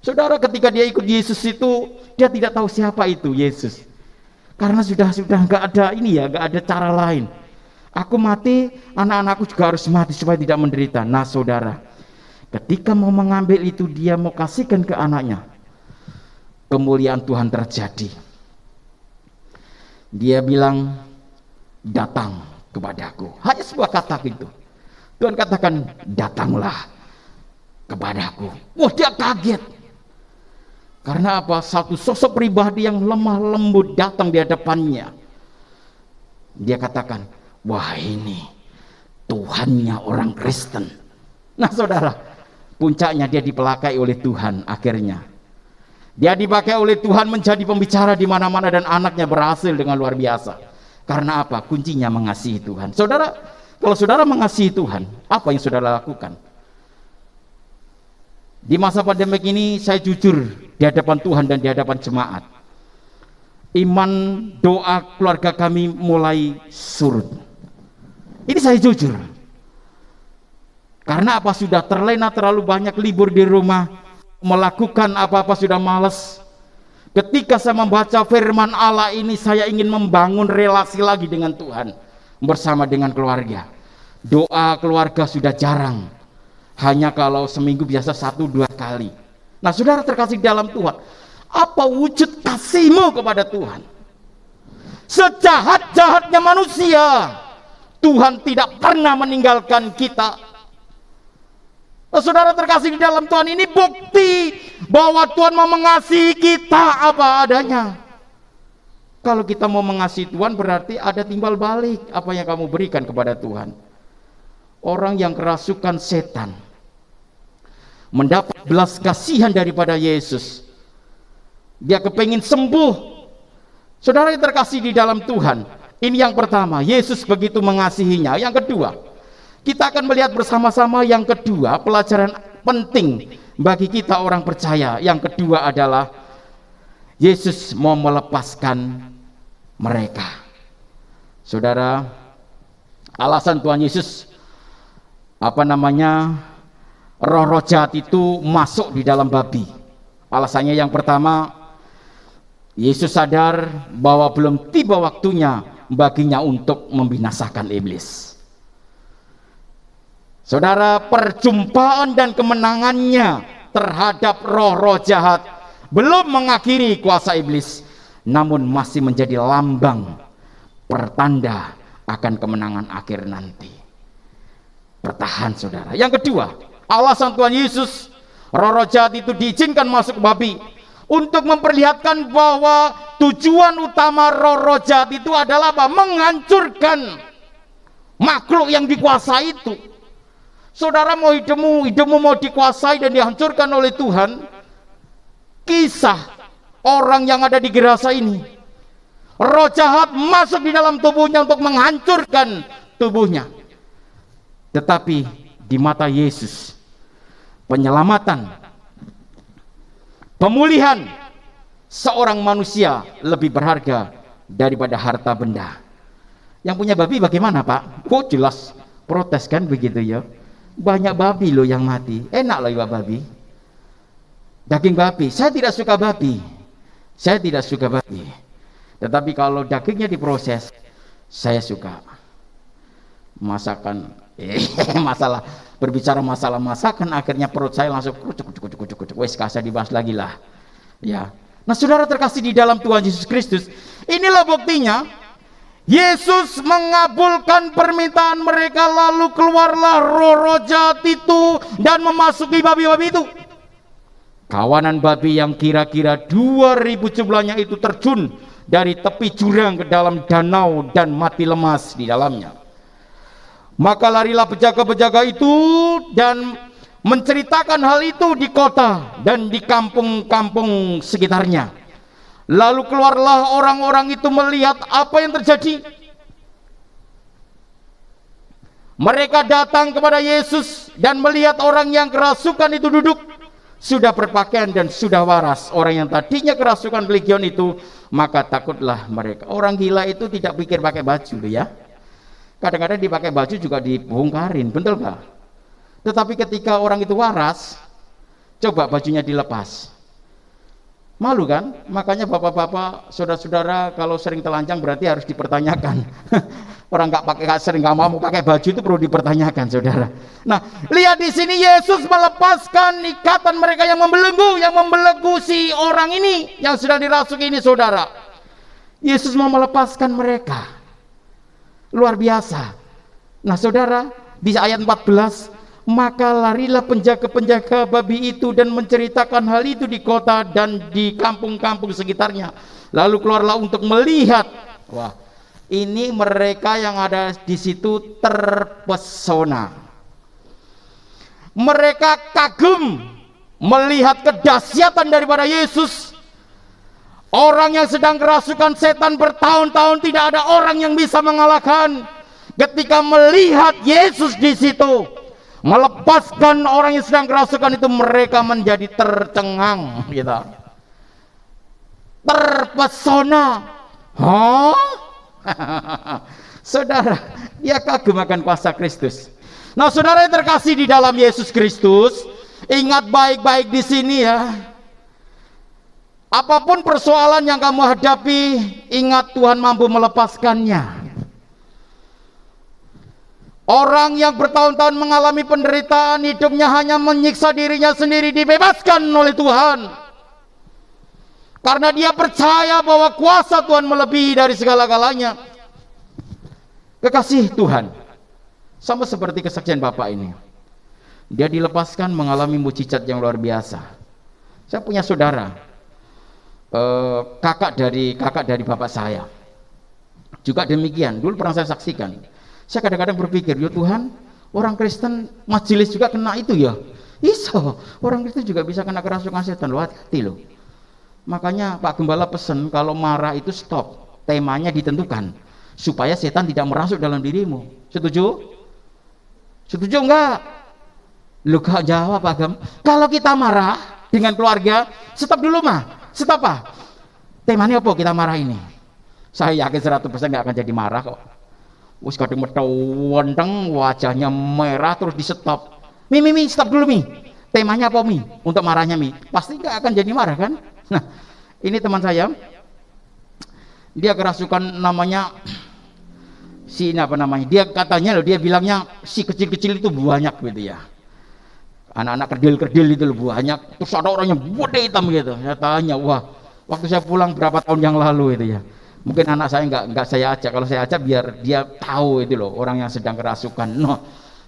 Saudara, ketika dia ikut Yesus itu, dia tidak tahu siapa itu Yesus, karena sudah nggak ada ini ya, nggak ada cara lain. Aku mati, anak-anakku juga harus mati supaya tidak menderita. Nah saudara, ketika mau mengambil itu, dia mau kasihkan ke anaknya, kemuliaan Tuhan terjadi. Dia bilang, datang kepadaku. Hanya sebuah kata gitu. Tuhan katakan, datanglah kepadaku. Wah, dia kaget. Karena apa? Satu sosok pribadi yang lemah lembut datang di hadapannya. Dia katakan, wah ini Tuhannya orang Kristen. Nah saudara, puncaknya dia dipelakai oleh Tuhan. Akhirnya dia dipakai oleh Tuhan menjadi pembicara di mana-mana, dan anaknya berhasil dengan luar biasa. Karena apa? Kuncinya mengasihi Tuhan. Saudara, kalau saudara mengasihi Tuhan, apa yang saudara lakukan? Di masa pandemik ini, saya jujur di hadapan Tuhan dan di hadapan jemaat, iman doa keluarga kami mulai surut. Ini saya jujur. Karena apa? Sudah terlena terlalu banyak libur di rumah, melakukan apa-apa sudah malas. Ketika saya membaca firman Allah ini, saya ingin membangun relasi lagi dengan Tuhan bersama dengan keluarga. Doa keluarga sudah jarang, hanya kalau seminggu biasa 1-2 kali. Nah saudara terkasih dalam Tuhan, apa wujud kasihmu kepada Tuhan? Sejahat-jahatnya manusia, Tuhan tidak pernah meninggalkan kita. Nah, saudara terkasih di dalam Tuhan, ini bukti bahwa Tuhan mau mengasihi kita apa adanya. Kalau kita mau mengasihi Tuhan, berarti ada timbal balik apa yang kamu berikan kepada Tuhan. Orang yang kerasukan setan mendapat belas kasihan daripada Yesus, dia kepengin sembuh. Saudara yang terkasih di dalam Tuhan, ini yang pertama, Yesus begitu mengasihinya. Yang kedua, kita akan melihat bersama-sama yang kedua, pelajaran penting bagi kita orang percaya. Yang kedua adalah Yesus mau melepaskan mereka. Saudara, alasan Tuhan Yesus roh-roh jahat itu masuk di dalam babi. Alasannya yang pertama, Yesus sadar bahwa belum tiba waktunya baginya untuk membinasakan iblis. Saudara, perjumpaan dan kemenangannya terhadap roh-roh jahat belum mengakhiri kuasa iblis, namun masih menjadi lambang pertanda akan kemenangan akhir nanti. Bertahan saudara. Yang kedua, alasan Tuhan Yesus roh-roh jahat itu diizinkan masuk ke babi, untuk memperlihatkan bahwa tujuan utama roh-roh jahat itu adalah apa? Menghancurkan makhluk yang dikuasai itu. Saudara, mau hidupmu mau dikuasai dan dihancurkan oleh Tuhan. Kisah orang yang ada di Gerasa ini, roh jahat masuk di dalam tubuhnya untuk menghancurkan tubuhnya. Tetapi di mata Yesus, penyelamatan, pemulihan seorang manusia lebih berharga daripada harta benda. Yang punya babi bagaimana Pak? Oh jelas protes kan begitu ya. Banyak babi loh yang mati. Enak loh ya babi. Daging babi, saya tidak suka babi. Saya tidak suka babi. Tetapi kalau dagingnya diproses, saya suka. Masakan berbicara masalah masakan, akhirnya perut saya langsung kucuk. Wes kasih dibahas lagi lah. Ya. Nah, saudara terkasih di dalam Tuhan Yesus Kristus, inilah buktinya Yesus mengabulkan permintaan mereka, lalu keluarlah roh-roh jahat itu dan memasuki babi-babi itu. Kawanan babi yang kira-kira 2000 jumlahnya itu terjun dari tepi jurang ke dalam danau dan mati lemas di dalamnya. Maka larilah penjaga-penjaga itu dan menceritakan hal itu di kota dan di kampung-kampung sekitarnya. Lalu keluarlah orang-orang itu melihat apa yang terjadi. Mereka datang kepada Yesus dan melihat orang yang kerasukan itu duduk, sudah berpakaian dan sudah waras. Orang yang tadinya kerasukan legion itu, maka takutlah mereka. Orang gila itu tidak pikir pakai baju ya. Kadang-kadang dipakai baju juga dibongkarin, betul nggak? Tetapi ketika orang itu waras, coba bajunya dilepas, malu kan? Makanya bapak-bapak, saudara-saudara, kalau sering telanjang berarti harus dipertanyakan. Orang sering nggak mau pakai baju itu perlu dipertanyakan, saudara. Nah, lihat di sini Yesus melepaskan ikatan mereka yang membelenggu si orang ini yang sudah dirasuki ini, saudara. Yesus mau melepaskan mereka, luar biasa. Nah, saudara, di ayat 14, maka larilah penjaga-penjaga babi itu dan menceritakan hal itu di kota dan di kampung-kampung sekitarnya. Lalu keluarlah untuk melihat. Wah, ini mereka yang ada di situ terpesona. Mereka kagum melihat kedahsyatan daripada Yesus. Orang yang sedang kerasukan setan bertahun-tahun, tidak ada orang yang bisa mengalahkan. Ketika melihat Yesus di situ melepaskan orang yang sedang kerasukan itu, mereka menjadi tercengang, gitu. Terpesona. Hah? Saudara, dia kagum akan kuasa Kristus. Nah, saudara yang terkasih di dalam Yesus Kristus, ingat baik-baik di sini ya. Apapun persoalan yang kamu hadapi, ingat Tuhan mampu melepaskannya. Orang yang bertahun-tahun mengalami penderitaan, hidupnya hanya menyiksa dirinya sendiri, dibebaskan oleh Tuhan. Karena dia percaya bahwa kuasa Tuhan melebihi dari segala-galanya. Kekasih Tuhan, sama seperti kesaksian Bapak ini, dia dilepaskan mengalami mujizat yang luar biasa. Saya punya saudara, kakak dari bapak saya, juga demikian. Dulu pernah saya saksikan. Saya kadang-kadang berpikir, ya Tuhan, orang Kristen majelis juga kena itu ya. Iso, orang Kristen juga bisa kena kerasukan setan. Loh, hati-hati loh. Makanya Pak Gembala pesen, kalau marah itu stop, temanya ditentukan supaya setan tidak merasuk dalam dirimu. Setuju? Setuju enggak? Lu gak jawab Pak Gem. Kalau kita marah dengan keluarga, stop dulu mah. Stop apa? Temanya apa kita marah ini? Saya yakin 100% gak akan jadi marah kok. Wis kadang metawenteng, wajahnya merah terus di stop. Mi stop dulu Mi. Temanya apa Mi? Untuk marahnya Mi. Pasti gak akan jadi marah kan? Nah, ini teman saya, dia kerasukan namanya dia katanya loh, dia bilangnya si kecil-kecil itu banyak gitu ya, anak-anak kerdil-kerdil itu loh banyak. Terus ada orang yang gede hitam gitu. Saya tanya, wah, waktu saya pulang berapa tahun yang lalu itu ya, mungkin anak saya nggak saya ajak. Kalau saya ajak biar dia tahu itu loh, orang yang sedang kerasukan. Nah,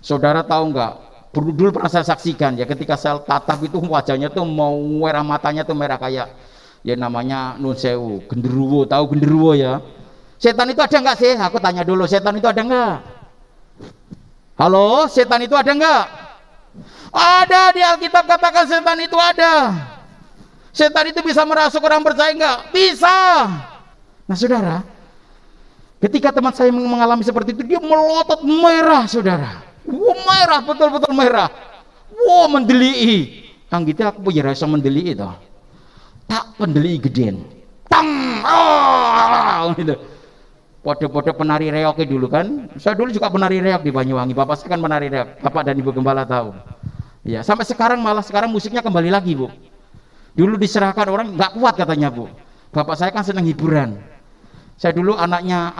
saudara tahu nggak? Dulu pernah saya saksikan ya, ketika saya tatap itu wajahnya tuh mau merah, matanya tuh merah kayak ya namanya nun sewu, genderuwo. Tahu genderuwo ya? Setan itu ada nggak sih? Aku tanya dulu, setan itu ada nggak? Halo, setan itu ada nggak? Ada, di Alkitab katakan setan itu ada. Setan itu bisa merasuk orang percaya nggak? Bisa. Nah saudara, ketika teman saya mengalami seperti itu, dia melotot merah saudara. Merah, betul-betul merah. Mendelii. Kang gitu aku punya rasa mendelii itu. Tak pendelii gedean. Tang. Gitu. Pode-pode penari reoknya dulu kan. Saya dulu juga penari reok di Banyuwangi. Bapak saya kan penari reok. Bapak dan Ibu Gembala tahu. Ya, sampai sekarang sekarang musiknya kembali lagi, Bu. Dulu diserahkan orang nggak kuat katanya, Bu. Bapak saya kan senang hiburan. Saya dulu anaknya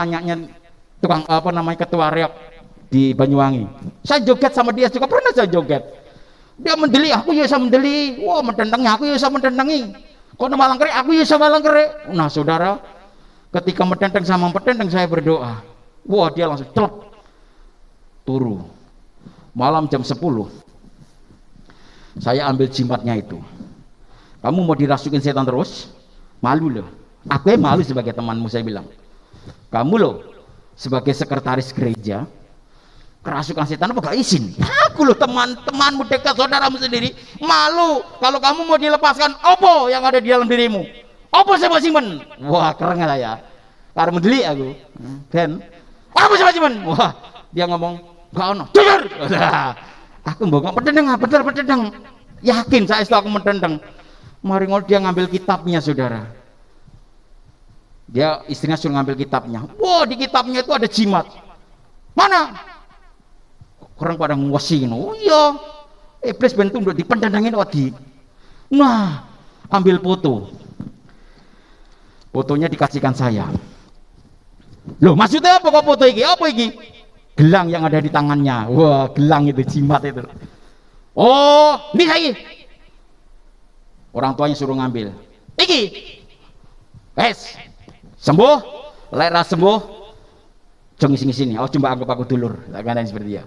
tukang ketua reok di Banyuwangi. Saya joget sama dia juga pernah saya joget. Dia mendeli, aku ya bisa mendeli. Wah, mendendangi, aku ya bisa mendendangi. Kok malang kere, aku ya bisa malang kere. Nah, saudara, ketika mendendang sama petendang saya berdoa. Wah, dia langsung celep. Turu. Malam jam 10. Saya ambil jimatnya itu. Kamu mau dirasukin setan terus? Malu loh. Aku malu sebagai temanmu, saya bilang. Kamu loh sebagai sekretaris gereja kerasukan setan apa gak izin? Aku loh teman-temanmu dekat, saudaramu sendiri malu. Kalau kamu mau dilepaskan, apa yang ada di dalam dirimu? Apa sih Pak Simon? Wah, keren lah ya. Karena mendelik aku. Ben, apa sih Pak Simon? Wah, dia ngomong, gak ono. Jujur. Aku mbok pedendeng, bener pedendeng. Yakin saya itu aku mendendeng. Mari ngol dia ngambil kitabnya, saudara. Dia istrinya suruh ngambil kitabnya. Wah, di kitabnya itu ada jimat. Mana? Orang pada nguasin. Oh iya. Iblis bentuk udah dipendendangin wadi. Nah, ambil foto. Fotonya dikasihkan saya. Loh, maksudnya apa kok foto ini? Apa ini? Gelang yang ada di tangannya. Wah, gelang itu jimat itu. Oh, ini saya. Orang tuanya suruh ngambil. Iki. Wes. Sembuh. Lera sembuh. Jong sini. Oh, coba anggap aku dulur. Kadang seperti dia.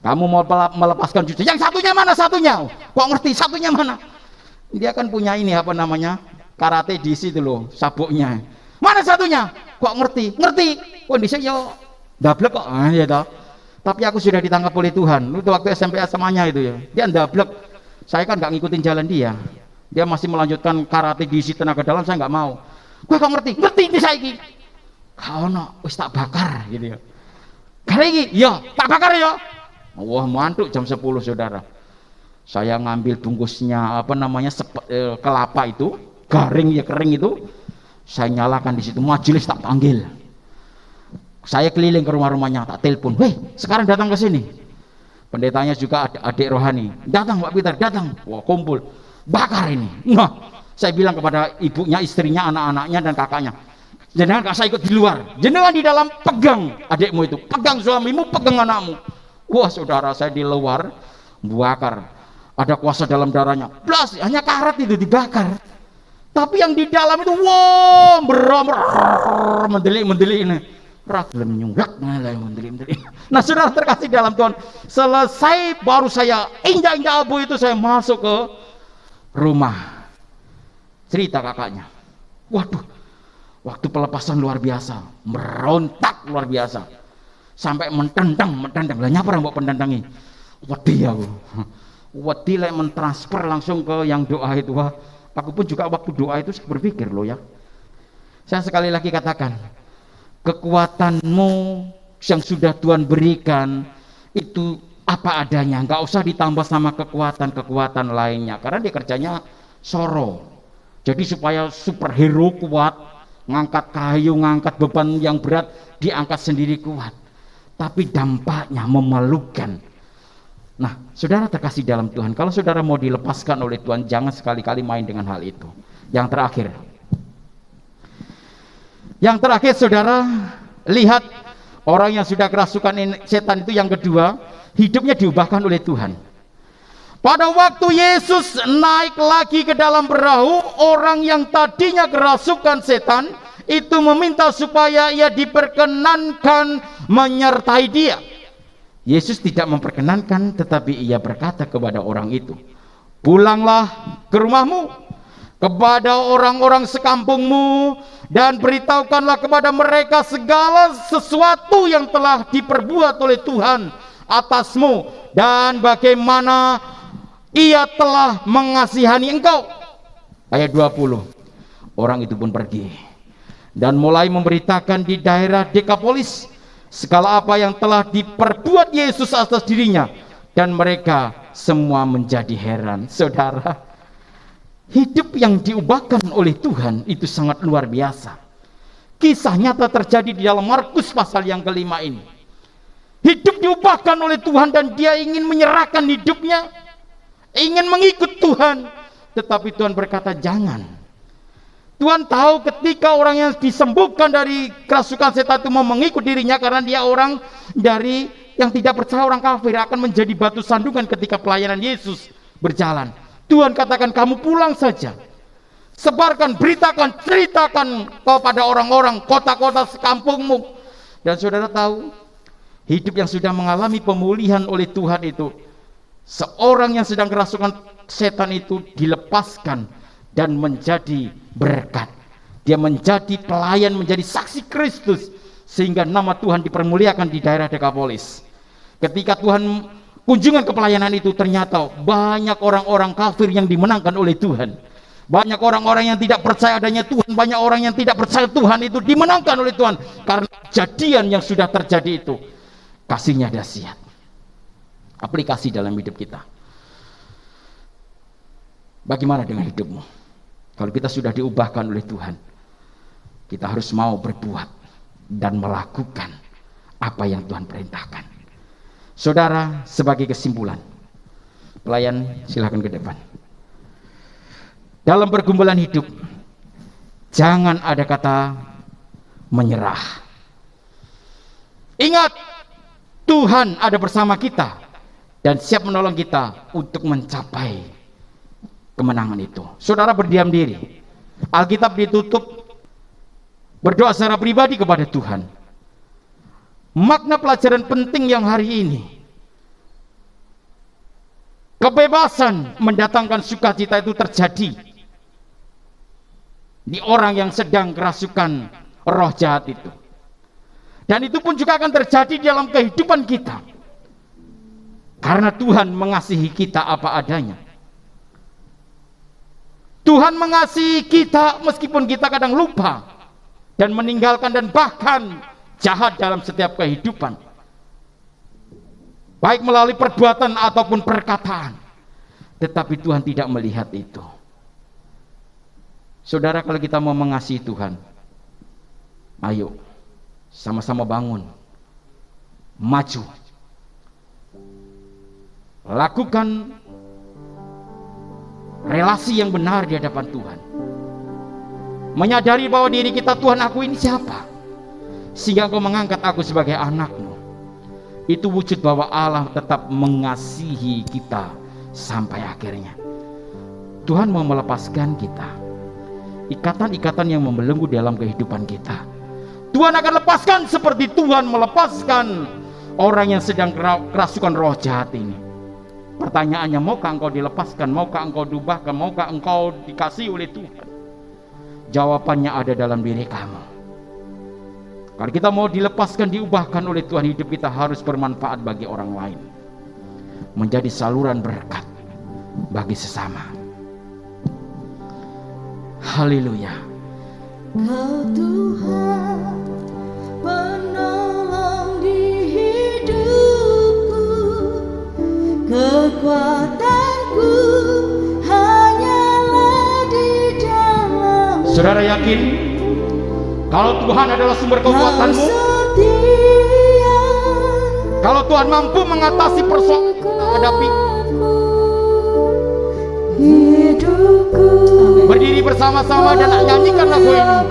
Kamu mau melepaskan cucu. Yang satunya mana satunya? Kok ngerti satunya mana? Dia kan punya ini apa namanya? Karate di situ loh, sabuknya. Mana satunya? Kok ngerti? Ngerti. Kondisi yo dablek kok. Ya toh. Tapi aku sudah ditangkap oleh Tuhan. Itu waktu SMP SMA-nya itu ya. Dia dablek. Saya kan nggak ngikutin jalan dia. Dia masih melanjutkan karate di situ tenaga dalam, saya nggak mau. Gue kok ngerti? Ngerti ini saya iki. Kau no, wis tak bakar gitu ya. Kali ini, ya tak bakar ya. Wah, mantuk jam 10 saudara. Saya ngambil bungkusnya apa namanya kelapa itu. Garing ya kering itu, saya nyalakan di situ, majelis tak panggil. Saya keliling ke rumah-rumahnya, tak telepon, weh sekarang datang ke sini. Pendetanya juga adik rohani, datang Pak Peter, datang. Wah, kumpul, bakar ini. Nah, saya bilang kepada ibunya, istrinya, anak-anaknya dan kakaknya, jangan kak saya ikut di luar, jangan di dalam pegang adikmu itu, pegang suamimu, pegang anakmu. Wah saudara, saya di luar bakar, ada kuasa dalam darahnya, plus hanya karat itu dibakar. Tapi yang di dalam itu wow mendelik ini ragilem nyunggak mendelik. Nah saudara terkasih dalam Tuhan, selesai baru saya injak abu itu saya masuk ke rumah. Cerita kakaknya, waduh, waktu pelepasan luar biasa, merontak luar biasa, sampai mentendang. Lah nyapa orang mau pendendangi? Wedi aku, wedi lah mentransfer langsung ke yang doa itu. Wah, aku pun juga waktu doa itu saya berpikir loh ya. Saya sekali lagi katakan, kekuatanmu yang sudah Tuhan berikan itu apa adanya, nggak usah ditambah sama kekuatan lainnya, karena dia kerjanya soro. Jadi supaya superhero kuat, ngangkat kayu, ngangkat beban yang berat, diangkat sendiri kuat, tapi dampaknya memalukan. Nah, saudara terkasih dalam Tuhan, kalau saudara mau dilepaskan oleh Tuhan, jangan sekali-kali main dengan hal itu. Yang terakhir saudara, lihat orang yang sudah kerasukan setan itu, yang kedua, hidupnya diubahkan oleh Tuhan. Pada waktu Yesus naik lagi ke dalam perahu, orang yang tadinya kerasukan setan itu meminta supaya ia diperkenankan menyertai dia. Yesus tidak memperkenankan, tetapi ia berkata kepada orang itu, pulanglah ke rumahmu, kepada orang-orang sekampungmu, dan beritahukanlah kepada mereka segala sesuatu yang telah diperbuat oleh Tuhan atasmu, dan bagaimana ia telah mengasihani engkau. Ayat 20, orang itu pun pergi dan mulai memberitakan di daerah Dekapolis segala apa yang telah diperbuat Yesus atas dirinya, dan mereka semua menjadi heran. Saudara, hidup yang diubahkan oleh Tuhan itu sangat luar biasa. Kisah nyata terjadi di dalam Markus pasal yang kelima ini. Hidup diubahkan oleh Tuhan dan dia ingin menyerahkan hidupnya, ingin mengikut Tuhan, tetapi Tuhan berkata jangan. Tuhan tahu ketika orang yang disembuhkan dari kerasukan setan itu mau mengikut dirinya, karena dia orang dari yang tidak percaya, orang kafir, akan menjadi batu sandungan ketika pelayanan Yesus berjalan. Tuhan katakan kamu pulang saja, sebarkan, beritakan, ceritakan kepada orang-orang kota-kota sekampungmu. Dan saudara tahu, hidup yang sudah mengalami pemulihan oleh Tuhan itu, seorang yang sedang kerasukan setan itu dilepaskan dan menjadi berkat. Dia menjadi pelayan, menjadi saksi Kristus, sehingga nama Tuhan dipermuliakan di daerah Dekapolis. Ketika Tuhan kunjungan ke pelayanan itu, ternyata banyak orang-orang kafir yang dimenangkan oleh Tuhan. Banyak orang-orang yang tidak percaya adanya Tuhan, banyak orang yang tidak percaya Tuhan itu dimenangkan oleh Tuhan karena kejadian yang sudah terjadi itu. Kasihnya dahsyat. Aplikasi dalam hidup kita. Bagaimana dengan hidupmu? Kalau kita sudah diubahkan oleh Tuhan, kita harus mau berbuat dan melakukan apa yang Tuhan perintahkan. Saudara, sebagai kesimpulan, pelayan silakan ke depan. Dalam pergumulan hidup, jangan ada kata menyerah. Ingat, Tuhan ada bersama kita dan siap menolong kita untuk mencapai kemenangan itu. Saudara berdiam diri. Alkitab ditutup berdoa secara pribadi kepada Tuhan. Makna pelajaran penting yang hari ini, kebebasan mendatangkan sukacita itu terjadi di orang yang sedang kerasukan roh jahat itu. Dan itu pun juga akan terjadi dalam kehidupan kita, karena Tuhan mengasihi kita apa adanya. Tuhan mengasihi kita meskipun kita kadang lupa dan meninggalkan dan bahkan jahat dalam setiap kehidupan, baik melalui perbuatan ataupun perkataan. Tetapi Tuhan tidak melihat itu. Saudara, kalau kita mau mengasihi Tuhan, ayo sama-sama bangun, maju, lakukan relasi yang benar di hadapan Tuhan. Menyadari bahwa diri kita, Tuhan, aku ini siapa? Sehingga Engkau mengangkat aku sebagai anak-Mu. Itu wujud bahwa Allah tetap mengasihi kita sampai akhirnya. Tuhan mau melepaskan kita ikatan-ikatan yang membelenggu dalam kehidupan kita. Tuhan akan lepaskan seperti Tuhan melepaskan orang yang sedang kerasukan roh jahat ini. Pertanyaannya, maukah engkau dilepaskan? Maukah engkau diubahkan? Maukah engkau dikasih oleh Tuhan? Jawabannya ada dalam diri kamu. Kalau kita mau dilepaskan, diubahkan oleh Tuhan, hidup kita harus bermanfaat bagi orang lain, menjadi saluran berkat bagi sesama. Haleluya. Kau Tuhan, penolong di hidupku, kekuatanku hanyalah di dalam. Saudara yakin kalau Tuhan adalah sumber kekuatanmu? Kalau Tuhan mampu mengatasi persoalan yang kita hadapi? Berdiri bersama-sama dan nyanyikan lagu ini.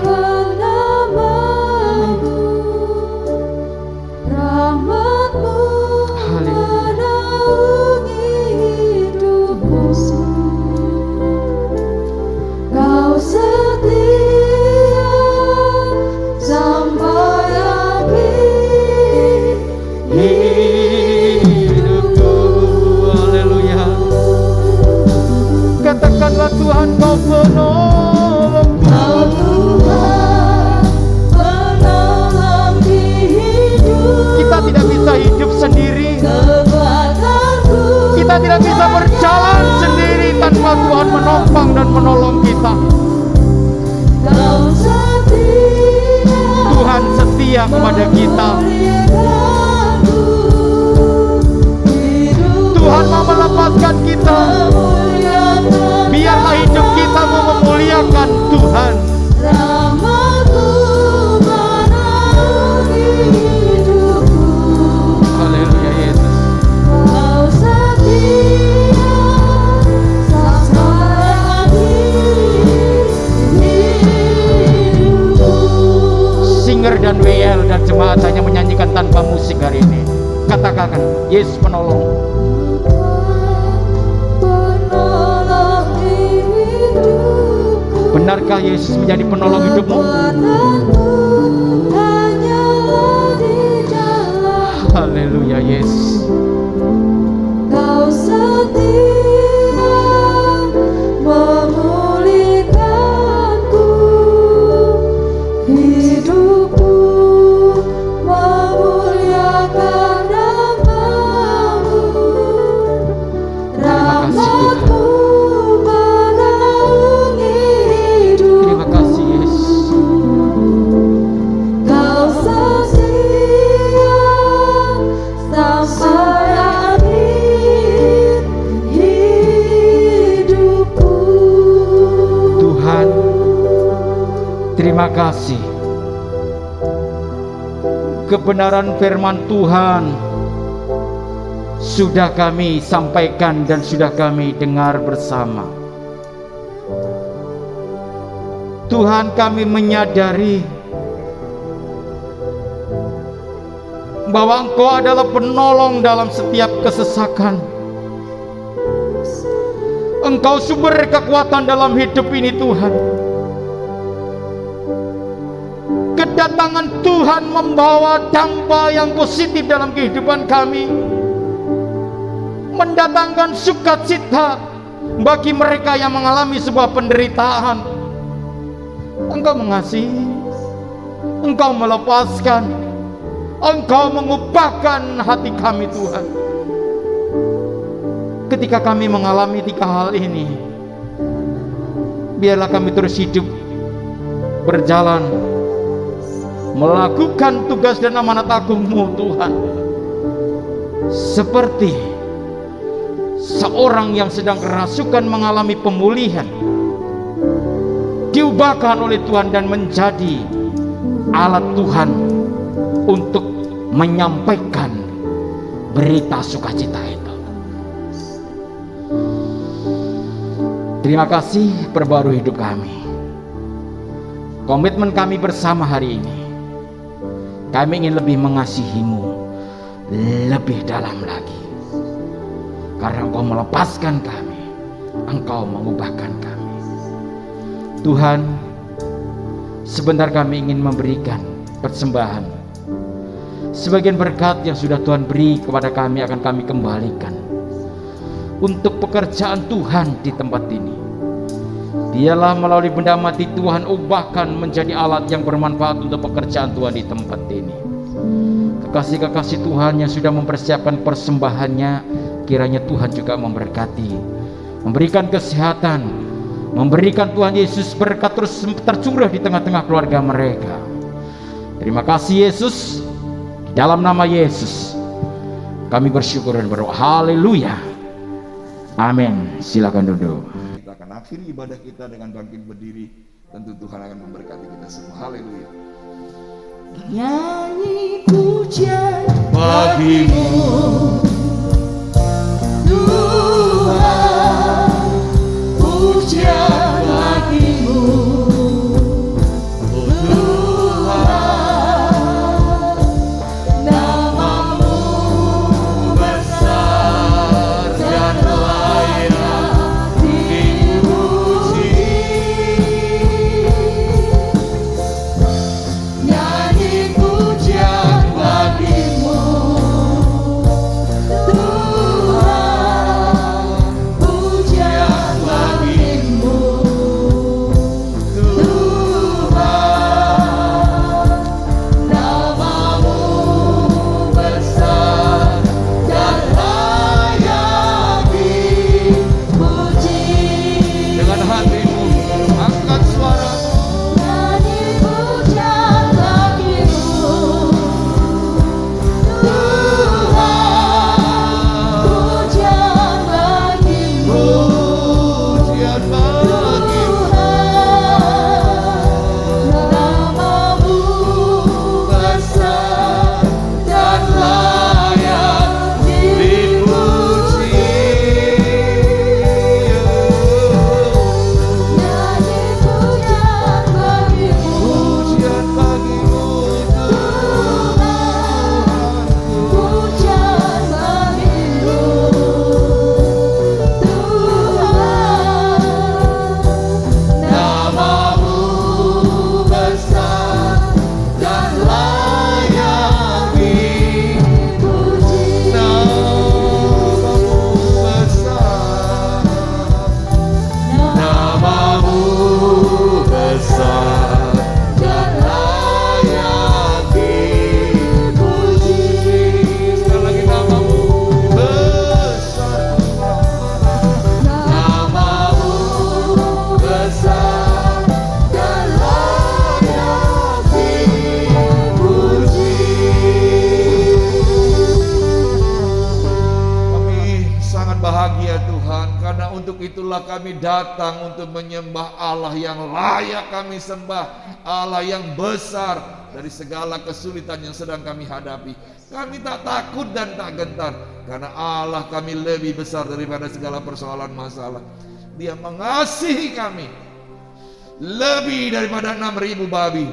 Kau setia sampai akhir hidupku. Haleluya. Katakanlah, Tuhan, Kau penolongku. Kau Tuhan, penolong di hidup. Kita tidak bisa hidup sendiri. Kekuatanku Kita tidak bisa berjalan sendiri tanpa Tuhan menopang dan menolong kita. Kau setia, Tuhan setia kepada kita. Tuhan mau melepaskan kita. Biarlah hidup kita mau memuliakan Tuhan. Haleluya Yesus. Kau setia sampai akhir hidupku. Singer dan WL dan jemaat hanya menyanyikan tanpa musik hari ini. Katakan, Yesus penolong. Penolong di hidupku. Benarkah Yesus menjadi penolong hidupmu? Kekuatanku hanyalah di dalam. Haleluya Yesus. Kau setia memulihkanku, hidupku memuliakan nama-Mu. Rahmat-Mu menaungi Terima kasih. Kebenaran firman Tuhan sudah kami sampaikan dan sudah kami dengar bersama. Tuhan, kami menyadari bahwa Engkau adalah penolong dalam setiap kesesakan. Engkau sumber kekuatan dalam hidup ini, Tuhan. Kedatangan Tuhan membawa dampak yang positif dalam kehidupan kami, mendatangkan sukacita bagi mereka yang mengalami sebuah penderitaan. Engkau mengasihi, Engkau melepaskan, Engkau mengubahkan hati kami, Tuhan. Ketika kami mengalami 3 hal ini, biarlah kami terus hidup, berjalan, melakukan tugas dan amanat agung-Mu, Tuhan, seperti seorang yang sedang kerasukan mengalami pemulihan, diubahkan oleh Tuhan dan menjadi alat Tuhan untuk menyampaikan berita sukacita itu. Terima kasih, perbarui hidup kami. Komitmen kami bersama hari ini, kami ingin lebih mengasihi-Mu lebih dalam lagi, karena Engkau melepaskan kami, Engkau mengubahkan kami. Tuhan, sebentar kami ingin memberikan persembahan. Sebagian berkat yang sudah Tuhan beri kepada kami akan kami kembalikan untuk pekerjaan Tuhan di tempat ini. Dialah melalui benda mati Tuhan ubahkan menjadi alat yang bermanfaat untuk pekerjaan Tuhan di tempat ini. Kekasih-kekasih Tuhan yang sudah mempersiapkan persembahannya, kiranya Tuhan juga memberkati, memberikan kesehatan, memberikan Tuhan Yesus berkat terus tercurah di tengah-tengah keluarga mereka. Terima kasih Yesus. Di dalam nama Yesus kami bersyukur dan berdoa. Haleluya. Amin. Silakan duduk. Kita akan akhiri ibadah kita dengan bangkit berdiri. Tentu Tuhan akan memberkati kita semua. Haleluya. Nyanyi pujian bagimu, Tuhan, pujian bagimu, Tuhan, namamu besar dan layak dipuji. Nyanyi pujian bagimu, berbahagia Tuhan, karena untuk itulah kami datang untuk menyembah Allah yang layak kami sembah, Allah yang besar dari segala kesulitan yang sedang kami hadapi. Kami tak takut dan tak gentar, karena Allah kami lebih besar daripada segala persoalan masalah. Dia mengasihi kami lebih daripada 6.000 babi,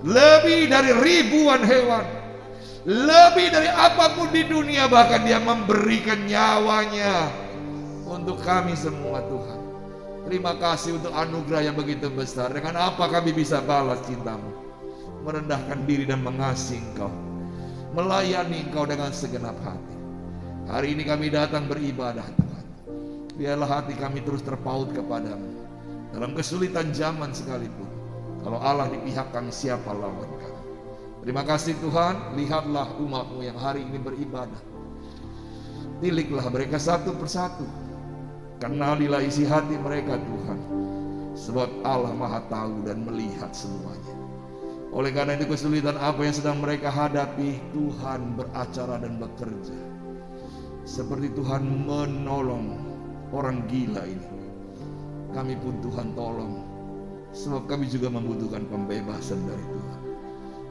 lebih dari ribuan hewan, lebih dari apapun di dunia. Bahkan dia memberikan nyawanya untuk kami semua Tuhan. Terima kasih untuk anugerah yang begitu besar. Dengan apa kami bisa balas cintamu? Merendahkan diri dan mengasihi Engkau, melayani Engkau dengan segenap hati. Hari ini kami datang beribadah Tuhan. Biarlah hati kami terus terpaut kepadamu dalam kesulitan zaman sekalipun. Kalau Allah di pihak kami, siapa lawan kami? Terima kasih Tuhan. Lihatlah umat-Mu yang hari ini beribadah. Tiliklah mereka satu persatu. Kenalilah isi hati mereka Tuhan, sebab Allah Maha tahu dan melihat semuanya. Oleh karena itu kesulitan apa yang sedang mereka hadapi, Tuhan beracara dan bekerja. Seperti Tuhan menolong orang gila ini, kami pun Tuhan tolong, sebab kami juga membutuhkan pembebasan dari Tuhan.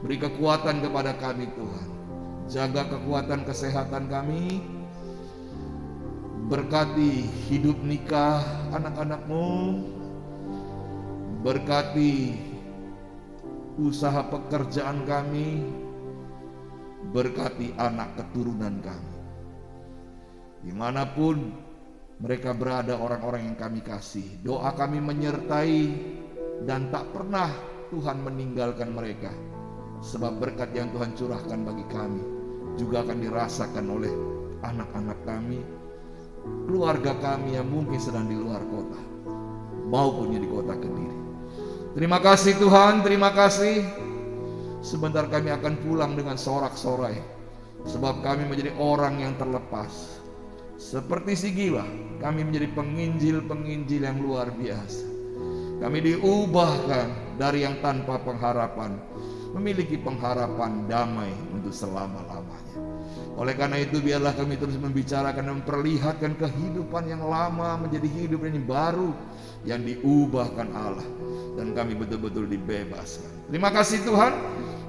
Beri kekuatan kepada kami Tuhan. Jaga kekuatan kesehatan kami. Berkati hidup nikah anak-anak-Mu. Berkati usaha pekerjaan kami. Berkati anak keturunan kami. Dimanapun mereka berada, orang-orang yang kami kasih, doa kami menyertai dan tak pernah Tuhan meninggalkan mereka. Sebab berkat yang Tuhan curahkan bagi kami juga akan dirasakan oleh anak-anak kami, keluarga kami yang mungkin sedang di luar kota maupun di kota Kediri. Terima kasih Tuhan, terima kasih. Sebentar kami akan pulang dengan sorak-sorai, sebab kami menjadi orang yang terlepas. Seperti si gila, kami menjadi penginjil-penginjil yang luar biasa. Kami diubahkan dari yang tanpa pengharapan, memiliki pengharapan damai untuk selama-lamanya. Oleh karena itu biarlah kami terus membicarakan dan memperlihatkan kehidupan yang lama menjadi hidup yang baru, yang diubahkan Allah, dan kami betul-betul dibebaskan. Terima kasih Tuhan.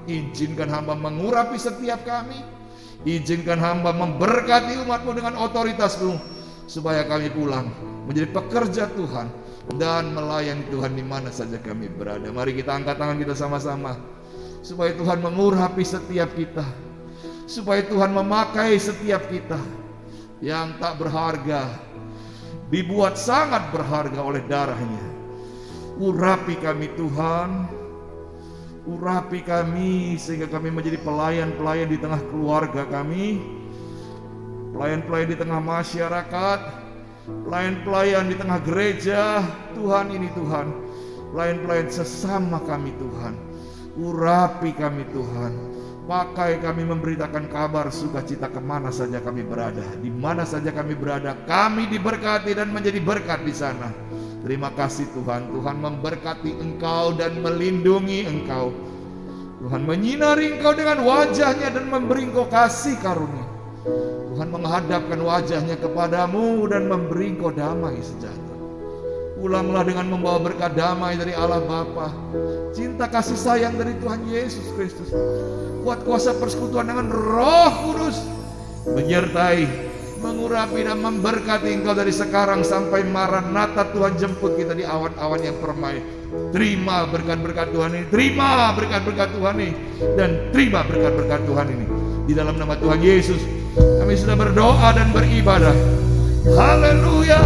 Izinkan hamba mengurapi setiap kami. Izinkan hamba memberkati umat-Mu dengan otoritas-Mu, supaya kami pulang menjadi pekerja Tuhan dan melayani Tuhan di mana saja kami berada. Mari kita angkat tangan kita sama-sama, supaya Tuhan mengurapi setiap kita, supaya Tuhan memakai setiap kita yang tak berharga, dibuat sangat berharga oleh darahnya. Urapi kami Tuhan, urapi kami sehingga kami menjadi pelayan-pelayan di tengah keluarga kami, pelayan-pelayan di tengah masyarakat, pelayan-pelayan di tengah gereja Tuhan ini Tuhan, pelayan-pelayan sesama kami Tuhan. Urapi kami Tuhan, pakai kami memberitakan kabar sukacita kemana saja kami berada, di mana saja kami berada, kami diberkati dan menjadi berkat di sana. Terima kasih Tuhan. Tuhan memberkati Engkau dan melindungi Engkau. Tuhan menyinari Engkau dengan wajahnya dan memberi Engkau kasih karunia. Tuhan menghadapkan wajahnya kepadamu dan memberi Engkau damai sejahtera. Pulanglah dengan membawa berkat damai dari Allah Bapa, cinta kasih sayang dari Tuhan Yesus Kristus, kuat kuasa persekutuan dengan Roh Kudus menyertai, mengurapi dan memberkati Engkau dari sekarang sampai Maranatha Tuhan jemput kita di awan-awan yang permai. Terima berkat-berkat Tuhan ini, terima berkat-berkat Tuhan ini, dan terima berkat-berkat Tuhan ini. Di dalam nama Tuhan Yesus kami sudah berdoa dan beribadah. Haleluya.